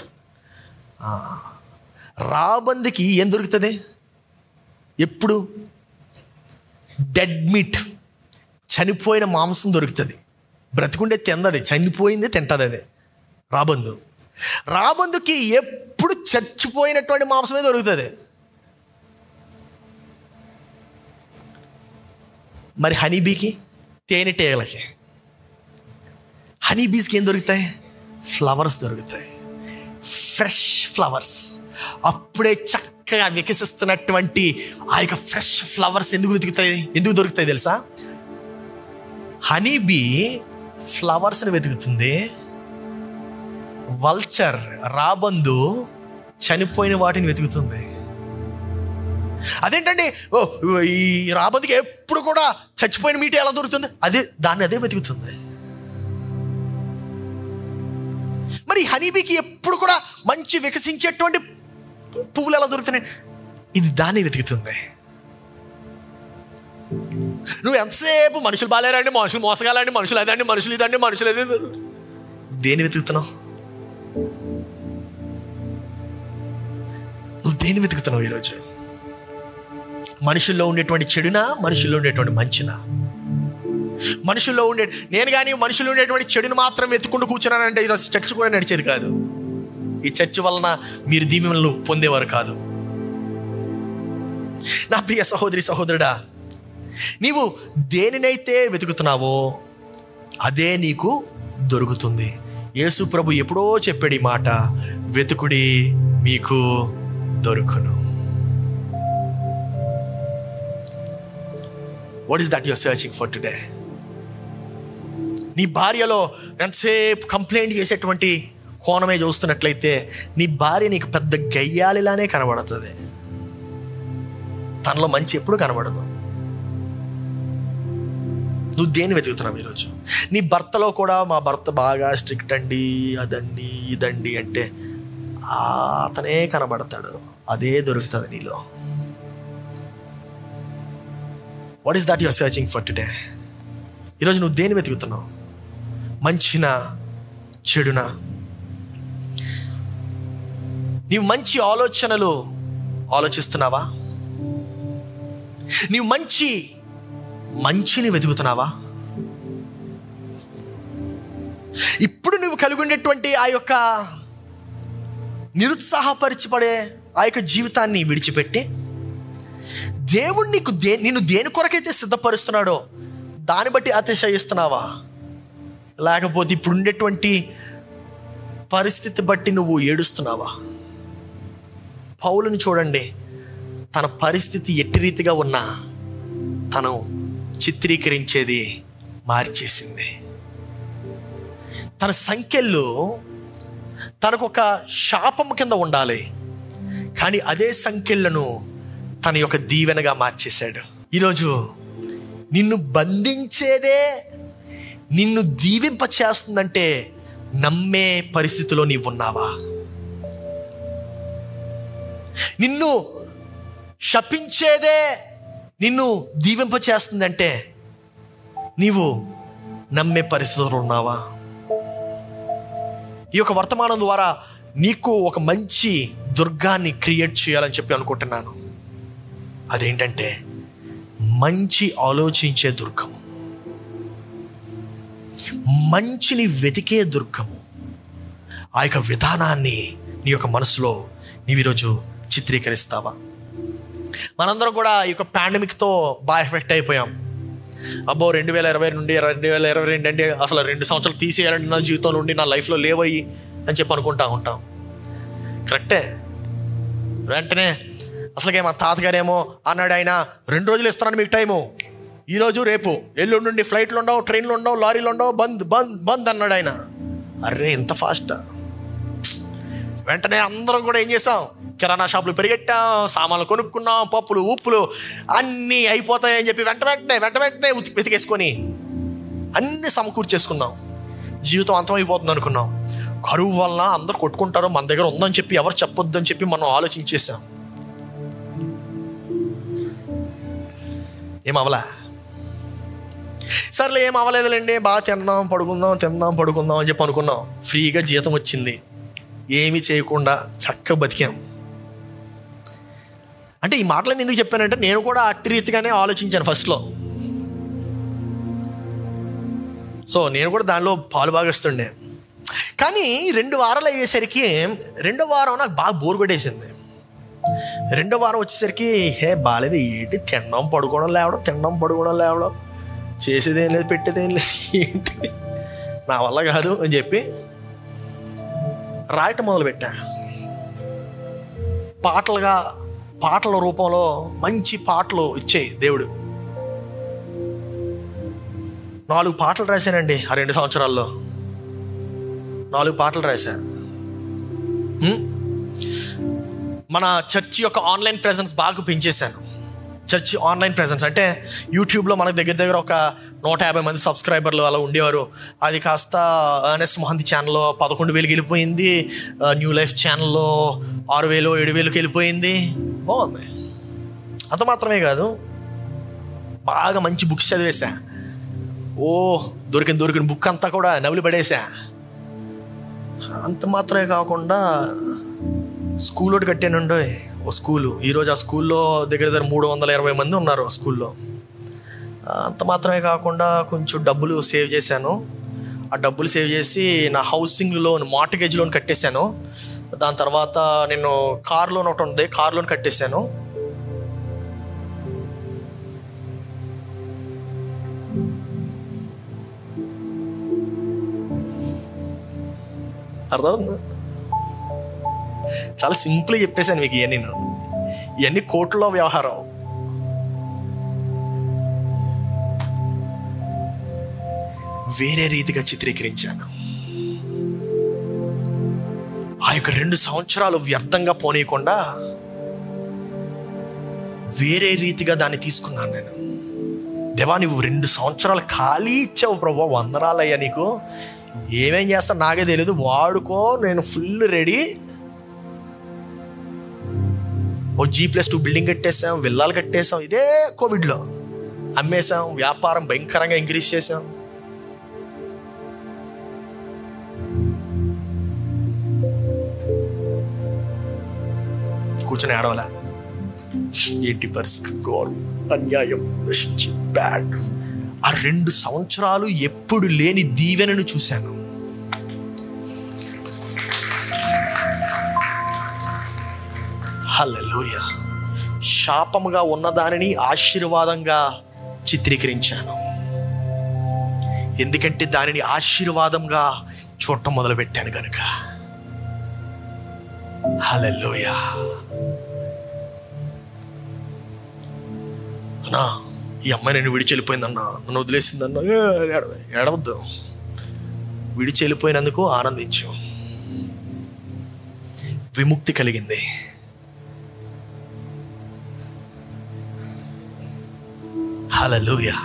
రాబందుకి ఏం దొరుకుతుంది ఎప్పుడు? డెడ్ మీట్, చనిపోయిన మాంసం దొరుకుతుంది. బ్రతికుండే తిందది, చనిపోయింది తింటుంది అది రాబందు. రాబందుకి ఎప్పుడు చచ్చిపోయినటువంటి మాంసమే దొరుకుతుంది. మరి హనీబీకి, తేనెటీగలకి, హనీబీస్కి ఏం దొరుకుతాయి? ఫ్లవర్స్ దొరుకుతాయి, ఫ్రెష్ ఫ్లవర్స్. అప్పుడే చక్కగా వికసిస్తున్నటువంటి ఆ యొక్క ఫ్రెష్ ఫ్లవర్స్ ఎందుకు దొరుకుతాయి తెలుసా? హనీబీ ఫ్లవర్స్ని వెతుకుతుంది, వల్చర్ రాబందు చనిపోయిన వాటిని వెతుకుతుంది. అదేంటండి, ఈ రాబందుకి ఎప్పుడు కూడా చచ్చిపోయిన మీట ఎలా దొరుకుతుంది? అదే వెతుకుతుంది. మరి హనీబీకి ఎప్పుడు కూడా మంచి వికసించేటువంటి పువ్వులు ఎలా దొరుకుతున్నాయి? ఇది దాన్ని వెతుకుతుంది. నువ్వు ఎంతసేపు మనుషులు బాలేరండి, మనుషులు మోసగాలండి, మనుషులు అదండి, మనుషులు ఇదండి, మనుషులు అదే, దేని వెతుకుతున్నావు? నువ్వు దేని వెతుకుతున్నావు ఈరోజు? మనుషుల్లో ఉండేటువంటి చెడునా, మనుషుల్లో ఉండేటువంటి మంచినా? మనుషుల్లో నేను కానీ మనుషులు ఉండేటువంటి చెడుని మాత్రం వెతుక్కుంటూ కూర్చున్నానంటే ఈరోజు చర్చ్ కూడా నడిచేది కాదు. ఈ చర్చ్ వలన మీరు దీవెనలు పొందేవారు కాదు. నా ప్రియ సహోదరి సహోదరుడా, నీవు దేనినైతే వెతుకుతున్నావో అదే నీకు దొరుకుతుంది. యేసు ప్రభు ఎప్పుడో చెప్పాడు ఈ మాట, వెతుకుడి మీకు దొరుకును. What is that your searching for today? నీ భార్యలో ఎంతసేపు కంప్లైంట్ చేసేటువంటి కోణమే చూస్తున్నట్లయితే నీ భార్య నీకు పెద్ద గయ్యాలిలానే కనబడుతుంది. తనలో మంచి ఎప్పుడు కనబడదు. నువ్వు దేన్ని వెతుకుతున్నావు ఈరోజు? నీ భర్తలో కూడా మా భర్త బాగా స్ట్రిక్ట్ అండి, అదండి ఇదండి అంటే అతనే కనబడతాడు, అదే దొరుకుతుంది నీలో. What is that your searching for today? ఈరోజు నువ్వు దేన్ని వెతుకుతున్నావు? మంచినా చెడునా? నీవు మంచి ఆలోచనలు ఆలోచిస్తున్నావా? నీవు మంచిని వెతుకుతున్నావా? ఇప్పుడు నువ్వు కలిగి ఉండేటువంటి ఆ యొక్క నిరుత్సాహపరిచిపడే ఆ యొక్క జీవితాన్ని విడిచిపెట్టి దేవుడు నీకు నిన్ను దేని కొరకైతే సిద్ధపరుస్తున్నాడో దాన్ని బట్టి అతిశయిస్తున్నావా? లేకపోతే ఇప్పుడు ఉండేటువంటి పరిస్థితి బట్టి నువ్వు ఏడుస్తున్నావా? పౌలుని చూడండి, తన పరిస్థితి ఎట్టి రీతిగా ఉన్నా తను చిత్రీకరించేది మార్చేసింది. తన సంఖ్యల్లో తనకొక శాపం కింద ఉండాలి, కానీ అదే సంఖ్యలను తన యొక్క దీవెనగా మార్చేశాడు. ఈరోజు నిన్ను బంధించేదే నిన్ను దీవింప చేస్తుందంటే నమ్మే పరిస్థితిలో నీవు ఉన్నావా? నిన్ను శపించేదే నిన్ను దీవింప చేస్తుందంటే నీవు నమ్మే పరిస్థితుల్లో ఉన్నావా? ఈ యొక్క వర్తమానం ద్వారా నీకు ఒక మంచి దుర్గాన్ని క్రియేట్ చేయాలని చెప్పి అనుకుంటున్నాను. అదేంటంటే మంచి ఆలోచించే దుర్గము, మంచిని వెతికే దుర్గము. ఆ యొక్క విధానాన్ని నీ యొక్క మనసులో నీవు ఈరోజు చిత్రీకరిస్తావా? మనందరం కూడా ఈ యొక్క పాండమిక్తో బాగా ఎఫెక్ట్ అయిపోయాం. అబ్బో 2020 నుండి 2022 అంటే అసలు 2 సంవత్సరాలు తీసేయాలంటే నా జీవితం నుండి, నా లైఫ్లో లేవయ్యి అని చెప్పి అనుకుంటా ఉంటాం. కరెక్టే. వెంటనే అసలుకే మా తాతగారేమో అన్నాడు, ఆయన 2 రోజులు ఇస్తున్నాను మీకు టైము, ఈరోజు రేపు ఎల్లుండి నుండి ఫ్లైట్లు ఉండవు, ట్రైన్లు ఉండవు, లారీలు ఉండవు, బంద్ బంద్ బంద్ అన్నాడు ఆయన. అరే ఇంత ఫాస్టా? వెంటనే అందరం కూడా ఏం చేసాం, కిరాణా షాపులు పెరిగెట్టాం, సామాన్లు కొనుక్కున్నాం, పప్పులు ఉప్పులు అన్నీ అయిపోతాయని చెప్పి వెంట వెంటనే వెతికేసుకొని అన్నీ సమకూర్చేసుకున్నాం. జీవితం అంతమైపోతుంది అనుకున్నాం. కరువు వలన అందరు కొట్టుకుంటారు, మన దగ్గర ఉందని చెప్పి ఎవరు చెప్పొద్దు అని చెప్పి మనం ఆలోచించేసాం. ఏమవలా? సర్లే ఏం అవ్వలేదులేండి, బాగా తిందాం పడుకుందాం అని చెప్పి అనుకున్నాం. ఫ్రీగా జీతం వచ్చింది, ఏమీ చేయకుండా చక్కగా బతికాం. అంటే ఈ మాటలను ఎందుకు చెప్పానంటే నేను కూడా అట్టి రీతిగానే ఆలోచించాను ఫస్ట్లో. సో నేను కూడా దానిలో పాలు భాగస్తుండే. కానీ 2 వారాలు అయ్యేసరికి 2వ వారం నాకు బాగా బోర్ కొట్టేసింది. 2వ వారం వచ్చేసరికి బాగాలేదు, ఏంటి తినడం పడుకోవడం లేవడం చేసేదేం లేదు, పెట్టేదేం లేదు, ఏంటి నా వల్ల కాదు అని చెప్పి రాయటం మొదలుపెట్టా. పాటల రూపంలో మంచి పాటలు ఇచ్చాయి దేవుడు. 4 పాటలు రాశానండి ఆ 2 సంవత్సరాల్లో. 4 పాటలు రాశా. మన చర్చి యొక్క ఆన్లైన్ ప్రెజెన్స్ బాగా పెంచేశాను. చర్చి ఆన్లైన్ ప్రెజెన్స్ అంటే యూట్యూబ్లో మనకు దగ్గర ఒక 150 మంది సబ్స్క్రైబర్లు అలా ఉండేవారు. అది కాస్త అర్నెస్ట్ మొహంతి ఛానల్లో 11,000కి వెళ్ళిపోయింది. న్యూ లైఫ్ ఛానల్లో 6,000 7,000కి వెళ్ళిపోయింది. బాగుంది. అంత మాత్రమే కాదు, బాగా మంచి బుక్స్ చదివేశా. దొరికిన బుక్ అంతా కూడా నవ్వులు పడేసా. అంత మాత్రమే కాకుండా స్కూల్ ఒకటి కట్టానండి, ఓ స్కూలు. ఈరోజు ఆ స్కూల్లో దగ్గర 320 మంది ఉన్నారు ఆ స్కూల్లో. అంత మాత్రమే కాకుండా కొంచెం డబ్బులు సేవ్ చేశాను. ఆ డబ్బులు సేవ్ చేసి నా హౌసింగ్ లోన్, మార్ట్గేజ్ లోన్ కట్టేశాను. దాని తర్వాత నేను కార్ లోన్ ఒకటి ఉంది, కార్ లోన్ కట్టేశాను. అర్థమవుతుంది? చాలా సింపుల్గా చెప్పేశాను మీకు. ఇవన్నీ కోట్లలో వ్యవహారం. వేరే రీతిగా చిత్రీకరించాను. ఆ యొక్క 2 సంవత్సరాలు వ్యర్థంగా పోనీయకుండా వేరే రీతిగా దాన్ని తీసుకున్నాను నేను. దేవా, నువ్వు 2 సంవత్సరాలు ఖాళీ ఇచ్చావు ప్రభా, వందనాలయ్యా. నీకు ఏమేం చేస్తా నాకే తెలియదు, వాడుకో, నేను ఫుల్ రెడీ. ఓ G+2 బిల్డింగ్ కట్టేసాం, విల్లాలు కట్టేసాం. ఇదే కోవిడ్లో అమ్మేసాం, వ్యాపారం భయంకరంగా ఇంక్రీజ్ చేసాం. కూర్చొని ఆడవలే. ఏంటి పరిస్థితి, ఘోరం, అన్యాయం, నశించి బ్యాడ్. ఆ 2 సంవత్సరాలు ఎప్పుడు లేని దీవెనను చూశాను. హల్లెలూయా. శాపముగా ఉన్నదానిని ఆశీర్వాదంగా చిత్రీకరించాను. ఎందుకంటే దానిని ఆశీర్వాదంగా చూడటం మొదలుపెట్టాను కనుక. హల్లెలూయా. అన్నా, ఈ అమ్మాయి నేను విడిచి వెళ్ళిపోయిందన్నా, నన్ను వదిలేసిందన్నా, ఏడవద్దు. విడిచి వెళ్ళిపోయినందుకు ఆనందించు. విముక్తి కలిగింది. హల్లెలూయా.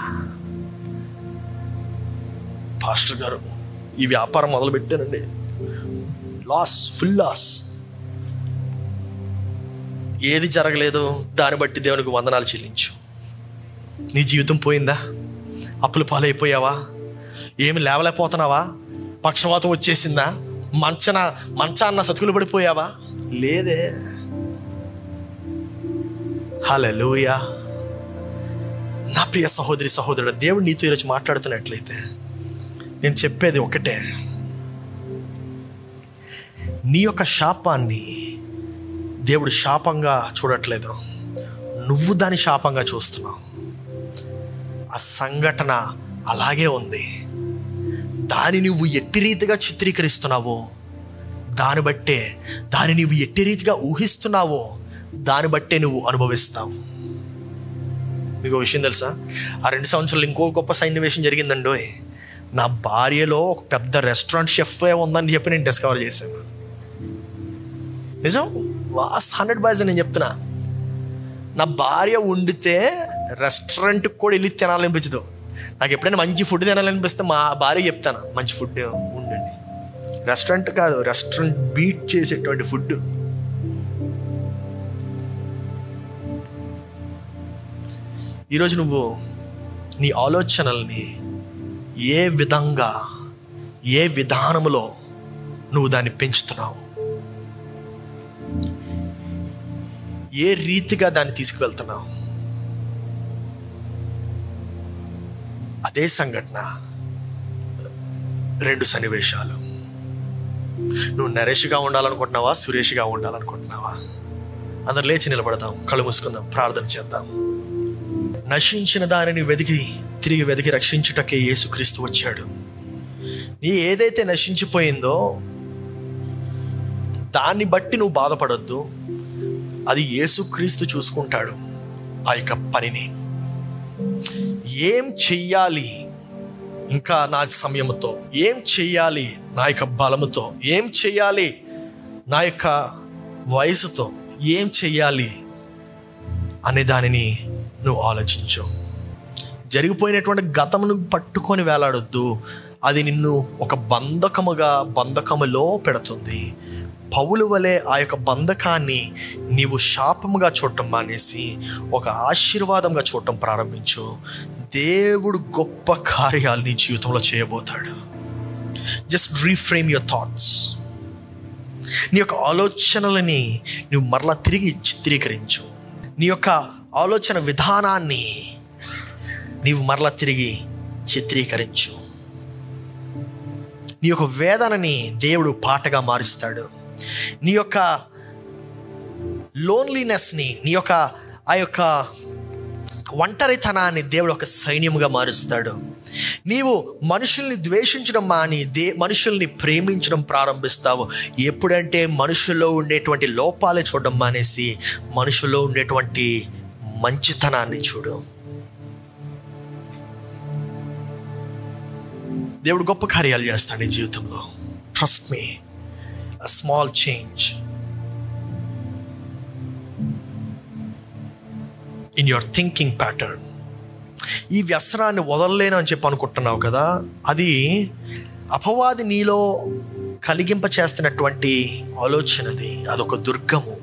పాస్టర్ గారు, ఈ వ్యాపారం మొదలు పెట్టానండి, లాస్, ఫుల్ లాస్. ఏది జరగలేదు, దాన్ని బట్టి దేవునికి వందనాలు చెల్లించు. నీ జీవితం పోయిందా? అప్పులు పాలైపోయావా? ఏమి లేవలేకపోతున్నావా? పక్షవాతం వచ్చేసిందా? మంచాన్న సతుకులు పడిపోయావా? లేదే. హల్లెలూయా. నా ప్రియ సహోదరి సహోదరుడు, దేవుడు నీతో ఈరోజు మాట్లాడుతున్నట్లయితే నేను చెప్పేది ఒకటే. నీ యొక్క శాపాన్ని దేవుడు శాపంగా చూడట్లేదు, నువ్వు దాని శాపంగా చూస్తున్నావు. ఆ సంఘటన అలాగే ఉంది. దాన్ని నువ్వు ఎట్టి రీతిగా చిత్రీకరిస్తున్నావో దాన్ని బట్టే, దాన్ని నువ్వు ఎట్టి రీతిగా ఊహిస్తున్నావో దాన్ని బట్టే నువ్వు అనుభవిస్తావు. మీకు విషయం తెలుసా? ఆ 2 సంవత్సరాలు ఇంకో గొప్ప సన్నివేశం జరిగిందండో. నా భార్యలో ఒక పెద్ద రెస్టారెంట్ షెఫ్ ఉందని చెప్పి నేను డిస్కవర్ చేశాను. నిజం, 100% నేను చెప్తున్నా. నా భార్య వండితే రెస్టారెంట్కి కూడా వెళ్ళి తినాలనిపించదు. నాకు ఎప్పుడైనా మంచి ఫుడ్ తినాలనిపిస్తే మా భార్య చెప్తాను, మంచి ఫుడ్ ఉండండి. రెస్టారెంట్ కాదు, రెస్టారెంట్ బీట్ చేసేటువంటి ఫుడ్. ఈరోజు నువ్వు నీ ఆలోచనల్ని ఏ విధంగా, ఏ విధానములో నువ్వు దాన్ని పెంచుతున్నావు, ఏ రీతిగా దాన్ని తీసుకువెళ్తున్నావు. అదే సంఘటన, 2 సన్నివేశాలు. నువ్వు నరేష్గా ఉండాలనుకుంటున్నావా, సురేష్గా ఉండాలనుకుంటున్నావా? అందరు లేచి నిలబడదాం, కళ్ళు మూసుకుందాం, ప్రార్థన చేద్దాం. నశించిన దానిని తిరిగి వెతికి రక్షించుటకే యేసుక్రీస్తు వచ్చాడు. నీ ఏదైతే నశించిపోయిందో దాన్ని బట్టి నువ్వు బాధపడొద్దు. అది యేసుక్రీస్తు చూసుకుంటాడు ఆ యొక్క పనిని. ఏం చెయ్యాలి ఇంకా నా సమయంతో, ఏం చెయ్యాలి నా యొక్క బలముతో, ఏం చెయ్యాలి నా యొక్క వయసుతో, ఏం చెయ్యాలి అనే దానిని నువ్వు ఆలోచించు. జరిగిపోయినటువంటి గతమును పట్టుకొని వేలాడొద్దు. అది నిన్ను ఒక బంధకములో పెడుతుంది. పౌలు వలె ఆ యొక్క బంధకాన్ని నీవు శాపముగా చూడటం మానేసి ఒక ఆశీర్వాదంగా చూడటం ప్రారంభించు. దేవుడు గొప్ప కార్యాలు నీ జీవితంలో చేయబోతాడు. Just reframe your thoughts. నీ యొక్క ఆలోచనలని నువ్వు మరలా తిరిగి చిత్రీకరించు. నీ యొక్క ఆలోచన విధానాన్ని నీవు మరలా తిరిగి చిత్రీకరించు. నీ యొక్క వేదనని దేవుడు పాటగా మారుస్తాడు. నీ యొక్క లోన్లీనెస్ని, నీ యొక్క ఆ యొక్క ఒంటరితనాన్ని దేవుడు ఒక సైన్యముగా మారుస్తాడు. నీవు మనుషుల్ని ద్వేషించడం మాని మనుషుల్ని ప్రేమించడం ప్రారంభిస్తావు. ఎప్పుడంటే మనుషుల్లో ఉండేటువంటి లోపాలే చూడడం మానేసి మనుషుల్లో ఉండేటువంటి మంచితనాన్ని చూడు. దేవుడు గొప్ప కార్యాలు చేస్తాడు నీ జీవితంలో. Trust me, a small change in your thinking pattern. ఈ వ్యసనాన్ని వదలలేను అని చెప్పి అనుకుంటున్నావు కదా, అది అపవాది నీలో కలిగింప చేస్తున్నటువంటి ఆలోచనది. అదొక దుర్గము,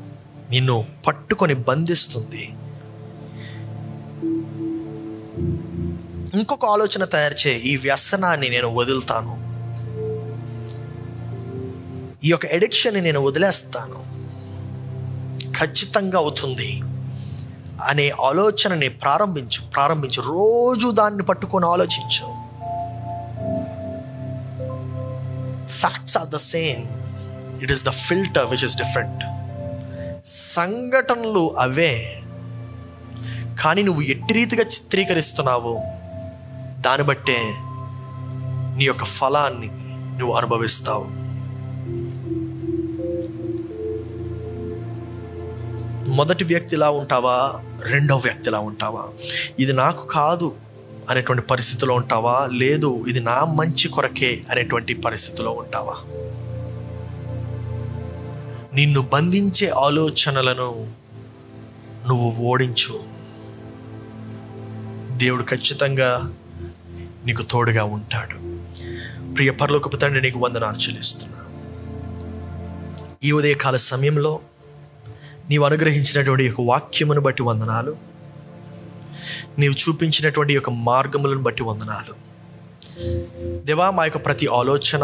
నిన్ను పట్టుకొని బంధిస్తుంది. ఇంకొక ఆలోచన తయారు చేయి, ఈ వ్యసనాన్ని నేను వదులుతాను, ఈ యొక్క ఎడిక్షన్ని నేను వదిలేస్తాను, ఖచ్చితంగా అవుతుంది అనే ఆలోచనని ప్రారంభించు. రోజు దాన్ని పట్టుకొని ఆలోచించు. Facts are the same, it is the filter which is different. సంఘటనలు అవే, కానీ నువ్వు ఎట్టి రీతిగా చిత్రీకరిస్తున్నావు దాన్ని బట్టే నీ యొక్క ఫలాన్ని నువ్వు అనుభవిస్తావు. మొదటి వ్యక్తిలా ఉంటావా, రెండవ వ్యక్తిలా ఉంటావా? ఇది నాకు కాదు అనేటువంటి పరిస్థితిలో ఉంటావా, లేదు ఇది నా మంచి కొరకే అనేటువంటి పరిస్థితిలో ఉంటావా? నిన్ను బంధించే ఆలోచనలను నువ్వు ఓడించు. దేవుడు ఖచ్చితంగా నీకు తోడుగా ఉంటాడు. ప్రియ పరలోకపు తండ్రి, నీకు వందనాలు చెల్లిస్తున్నా. ఈ ఉదయకాల సమయంలో నీవు అనుగ్రహించినటువంటి యొక్క వాక్యమును బట్టి వందనాలు. నీవు చూపించినటువంటి యొక్క మార్గములను బట్టి వందనాలు. దేవా, మా యొక్క ప్రతి ఆలోచన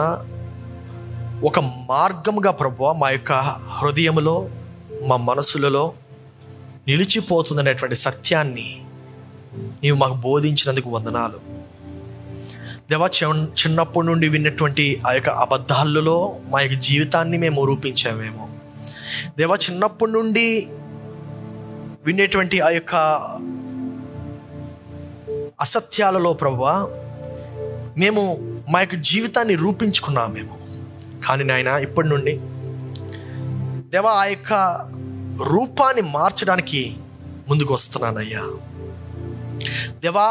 ఒక మార్గముగా ప్రభువా మా యొక్క హృదయములో, మా మనసులలో నిలిచిపోతుందనేటువంటి సత్యాన్ని నీవు మాకు బోధించినందుకు వందనాలు. దేవా, చిన్నప్పటి నుండి విన్నటువంటి ఆ యొక్క అబద్ధాలలో మా యొక్క జీవితాన్ని మేము రూపించామేమో. దేవా, చిన్నప్పటి నుండి వినేటువంటి ఆ యొక్క అసత్యాలలో ప్రభువా మేము మా యొక్క జీవితాన్ని రూపించుకున్నామేమో. కానీ నాయన, ఇప్పటి నుండి దేవా ఆ యొక్క రూపాన్ని మార్చడానికి ముందుకు వస్తున్నానయ్యా. దేవా,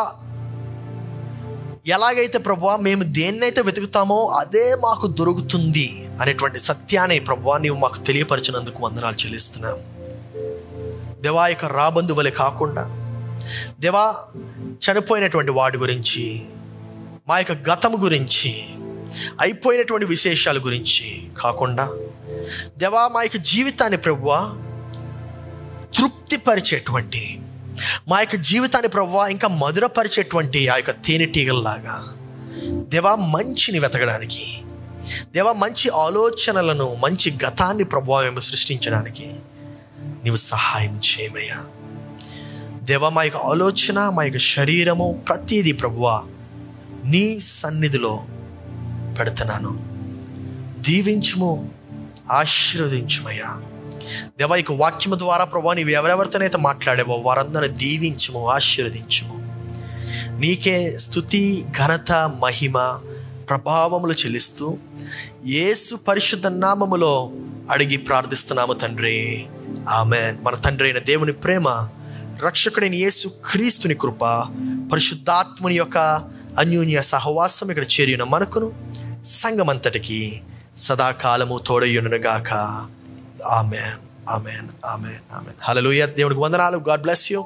ఎలాగైతే ప్రభువా మేము దేన్నైతే వెతుకుతామో అదే మాకు దొరుకుతుంది అనేటువంటి సత్యాన్ని ప్రభువా నీవు మాకు తెలియపరిచినందుకు వందనాలు చెల్లిస్తున్నాం. దేవా, యొక్క రాబందు వలె కాకుండా దేవా చనిపోయినటువంటి వాడి గురించి, మా యొక్క గతము గురించి, అయిపోయినటువంటి విశేషాల గురించి కాకుండా దేవా మా యొక్క జీవితాన్ని ప్రభువా తృప్తిపరిచేటువంటి, మా యొక్క జీవితాన్ని ప్రభువా ఇంకా మధురపరిచేటువంటి ఆ యొక్క తేనెటీగల్లాగా దేవా మంచిని వెతకడానికి, దేవా మంచి ఆలోచనలను, మంచి గతాన్ని ప్రభువా మేము సృష్టించడానికి నీవు సహాయం చేయమయ్యా. దేవా మా యొక్క ఆలోచన, మా యొక్క శరీరము ప్రతిదీ ప్రభువా నీ సన్నిధిలో పెడుతున్నాను. దీవించుము, ఆశీర్వదించుమయ్యా. దేవా, ఈ వాక్యము ద్వారా ప్రభువా నీవు ఎవరెవరితోనైతే మాట్లాడావో వారందరూ దీవించుము, ఆశీర్వదించుము. నీకే స్తుతి, ఘనత, మహిమ, ప్రభావములు చెల్లిస్తూ యేసు పరిశుద్ధ నామములో అడిగి ప్రార్థిస్తున్నాము తండ్రి, ఆమేన్. మన తండ్రి అయిన దేవుని ప్రేమ, రక్షకుడైన యేసు క్రీస్తుని కృప, పరిశుద్ధాత్ముని యొక్క అన్యోన్య సహవాసం ఇక్కడ చేరిన మనకును సంఘమంతటికి సదాకాలము తోడయ్యునుగాక. ఆమేన్, ఆమేన్, ఆమేన్, ఆమేన్. హల్లెలూయా. దేవునికి వందనాలు. God bless you.